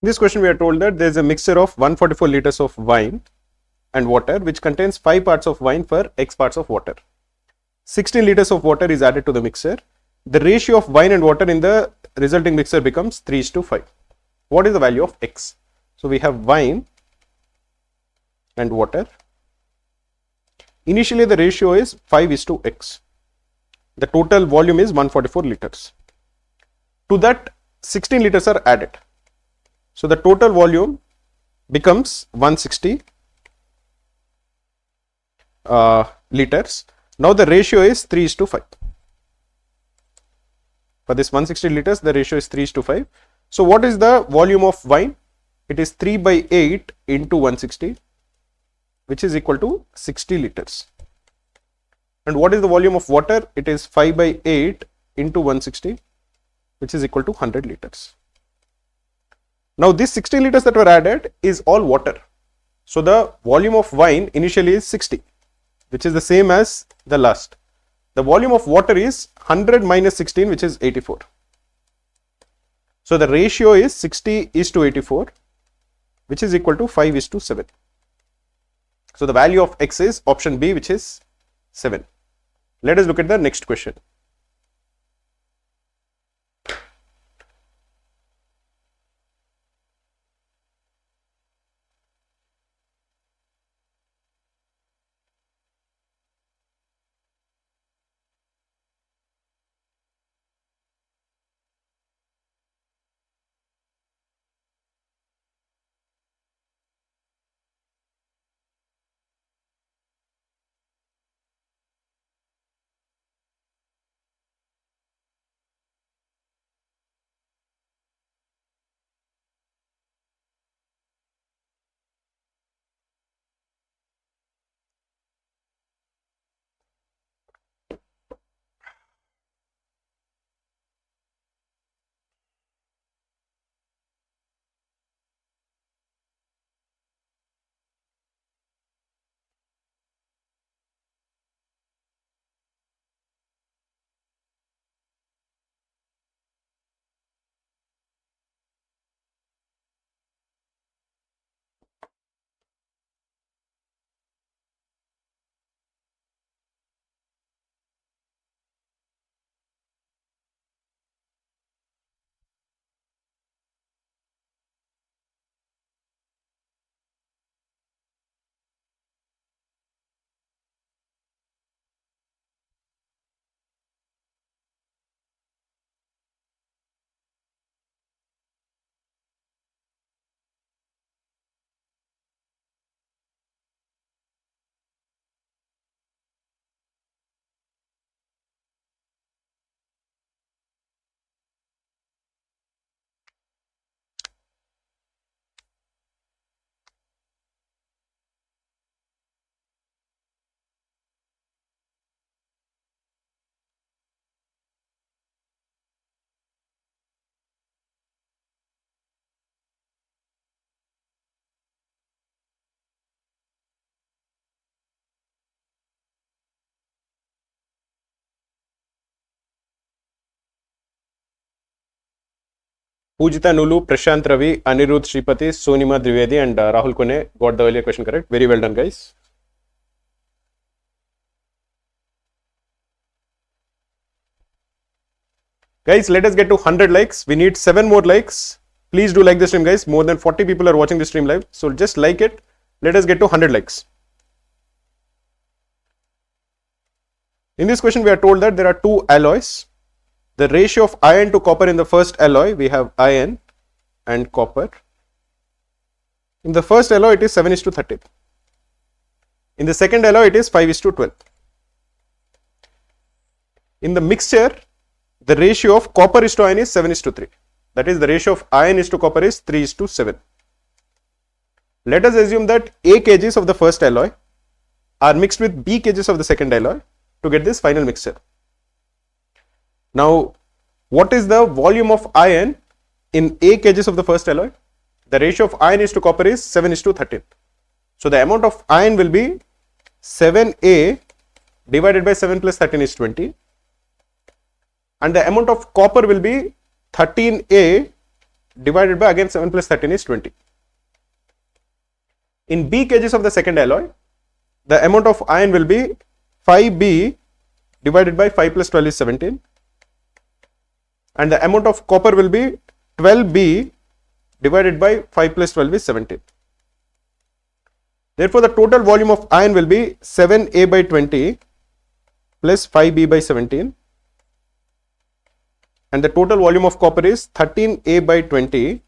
In this question, we are told that there is a mixture of 144 liters of wine and water which contains 5 parts of wine for x parts of water. 16 liters of water is added to the mixture. The ratio of wine and water in the resulting mixture becomes 3:5. What is the value of x? So we have wine and water. Initially the ratio is 5:x. The total volume is 144 liters. To that 16 liters are added. So the total volume becomes 160 liters. Now the ratio is 3:5. For this 160 liters, the ratio is 3:5. So what is the volume of wine? It is 3/8 into 160, which is equal to 60 liters. And what is the volume of water? It is 5/8 into 160, which is equal to 100 liters. Now this 60 liters that were added is all water. So the volume of wine initially is 60, which is the same as the last. The volume of water is 100 minus 16, which is 84. So the ratio is 60:84, which is equal to 5:7. So the value of x is option B, which is 7. Let us look at the next question. Pujita Nulu, Prashant Ravi, Anirudh Shripati, Sonima Dwivedi and Rahul Kone got the earlier question correct. Very well done, guys. Guys, let us get to 100 likes. We need 7 more likes. Please do like the stream, guys. More than 40 people are watching the stream live. So just like it. Let us get to 100 likes. In this question, we are told that there are 2 alloys. The ratio of iron to copper in the first alloy, we have iron and copper. In the first alloy, it is 7:13. In the second alloy, it is 5:12. In the mixture, the ratio of copper is to iron is 7:3. That is, the ratio of iron is to copper is 3:7. Let us assume that A kgs of the first alloy are mixed with B kgs of the second alloy to get this final mixture. Now, what is the volume of iron in A kgs of the first alloy? The ratio of iron is to copper is 7:13. So, the amount of iron will be 7A divided by 7 plus 13 is 20. And the amount of copper will be 13A divided by again 7 plus 13 is 20. In B kgs of the second alloy, the amount of iron will be 5B divided by 5 plus 12 is 17. And the amount of copper will be 12B divided by 5 plus 12 is 17. Therefore, the total volume of iron will be 7A by 20 plus 5B by 17. And the total volume of copper is 13A by 20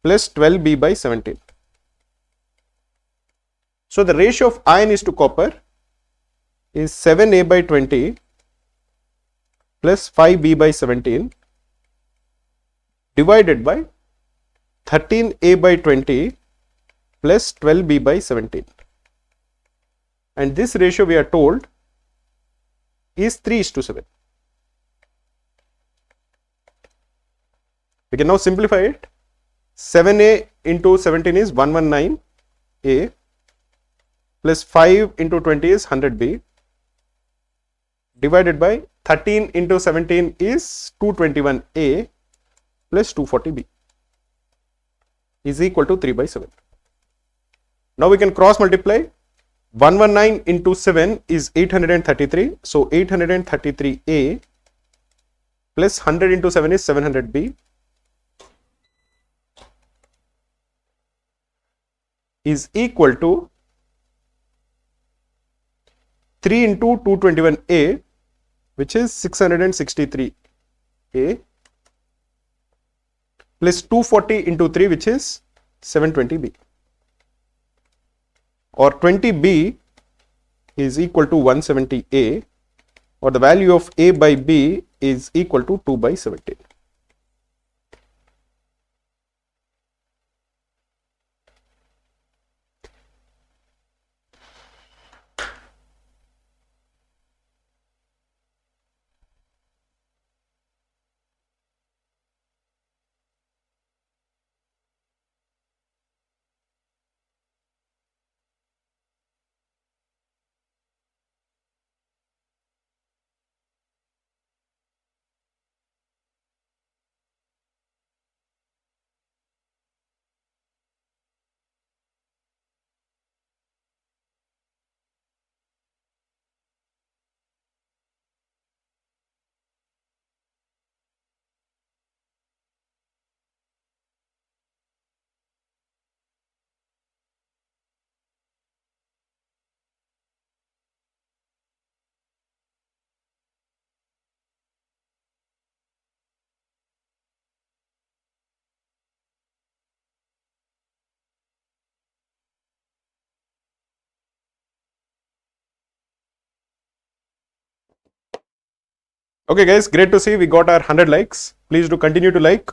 plus 12B by 17. So, the ratio of iron is to copper is 7A by 20 plus 5B by 17 divided by 13A by 20 plus 12B by 17. And this ratio we are told is 3:7. We can now simplify it. 7A into 17 is 119A plus 5 into 20 is 100B divided by 13 into 17 is 221A plus 240B is equal to 3/7. Now we can cross multiply. 119 into 7 is 833. So 833A plus 100 into 7 is 700B is equal to 3 into 221A, which is 663A plus 240 into 3, which is 720B, or 20B is equal to 170A, or the value of A by B is equal to 2/17. Okay guys, great to see we got our 100 likes. Please do continue to like.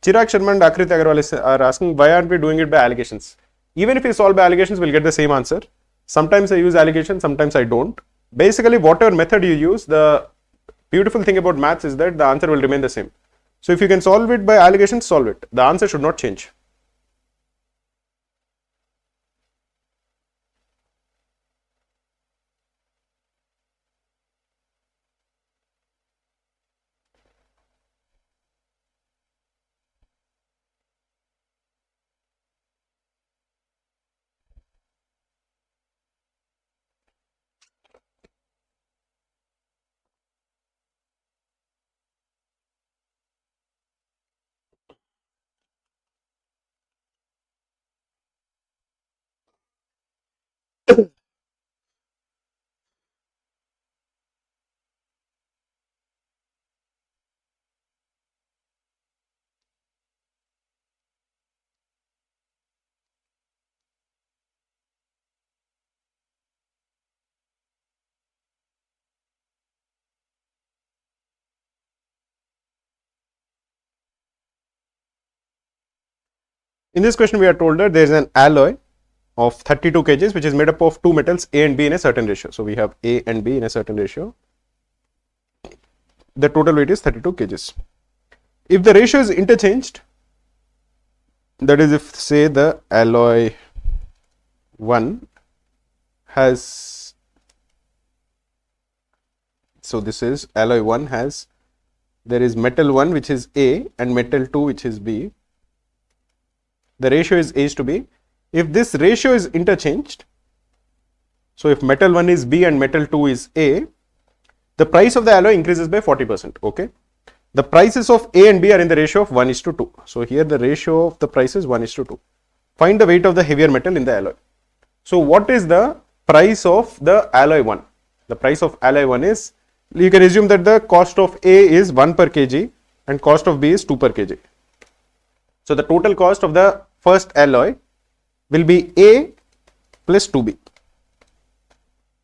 Chirag Sharma and Akriti Agarwal are asking, why aren't we doing it by allegations? Even if we solve by allegations, we'll get the same answer. Sometimes I use allegation, sometimes I don't. Basically, whatever method you use, the beautiful thing about maths is that the answer will remain the same. So if you can solve it by allegations, solve it. The answer should not change. In this question, we are told that there is an alloy of 32 kgs, which is made up of two metals A and B in a certain ratio. So we have A and B in a certain ratio. The total weight is 32 kgs. If the ratio is interchanged, that is, if say the alloy 1 has, so this is alloy 1 has, there is metal 1 which is A and metal 2 which is B. The ratio is A to B. If this ratio is interchanged, so if metal 1 is B and metal 2 is A, the price of the alloy increases by 40%. Okay. The prices of A and B are in the ratio of 1:2. So here the ratio of the price is 1:2. Find the weight of the heavier metal in the alloy. So what is the price of the alloy 1? The price of alloy 1 is, you can assume that the cost of A is 1 per kg and cost of B is 2 per kg. So the total cost of the first alloy will be A plus 2B.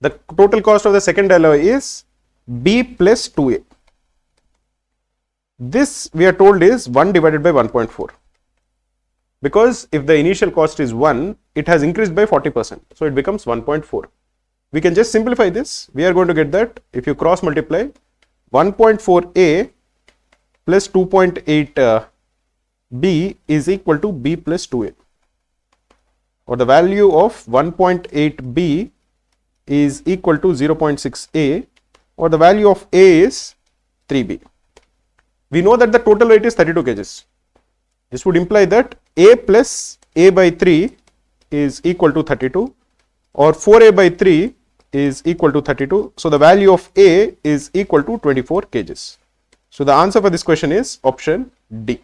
The total cost of the second alloy is B plus 2A. This we are told is 1 divided by 1.4. Because if the initial cost is 1, it has increased by 40%. So it becomes 1.4. We can just simplify this. We are going to get that if you cross multiply 1.4A plus 2.8 B is equal to B plus 2A, or the value of 1.8 B is equal to 0.6 A, or the value of A is 3B. We know that the total weight is 32 kgs. This would imply that A plus A by 3 is equal to 32, or 4A by 3 is equal to 32. So the value of A is equal to 24 kgs. So the answer for this question is option D.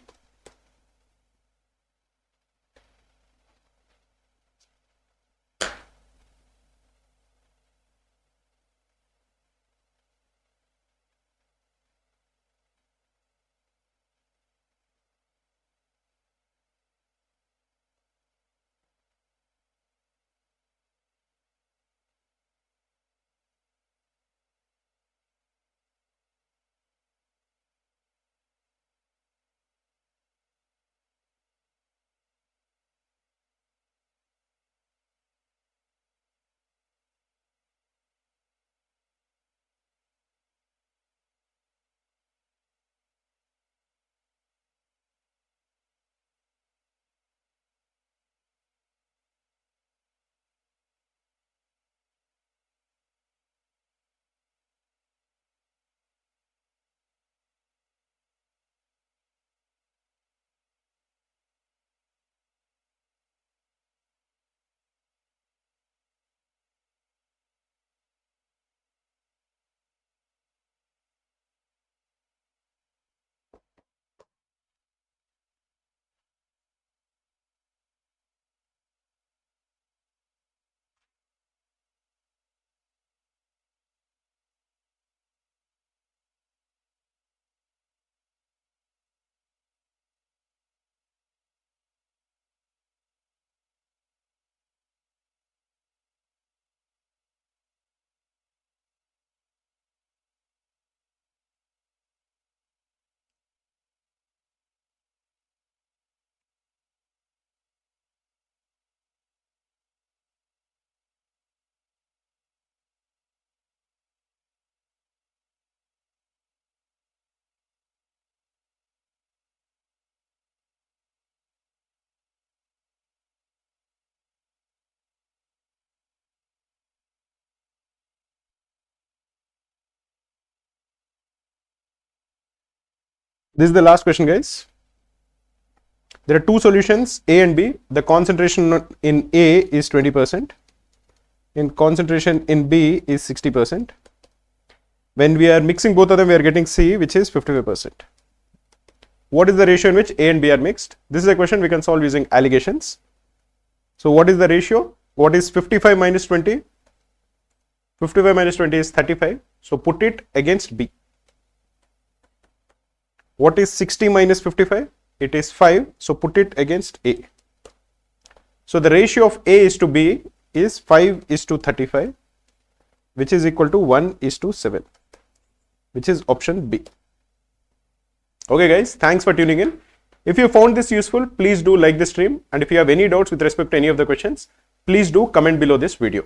This is the last question, guys. There are two solutions, A and B. The concentration in A is 20%. In concentration in B is 60%. When we are mixing both of them, we are getting C, which is 55%. What is the ratio in which A and B are mixed? This is a question we can solve using allegations. So what is the ratio? What is 55 minus 20? 55 minus 20 is 35. So put it against B. What is 60 minus 55? It is 5. So put it against A. So the ratio of A is to B is 5 is to 35, which is equal to 1 is to 7, which is option B. Okay guys, thanks for tuning in. If you found this useful, please do like the stream, and if you have any doubts with respect to any of the questions, please do comment below this video.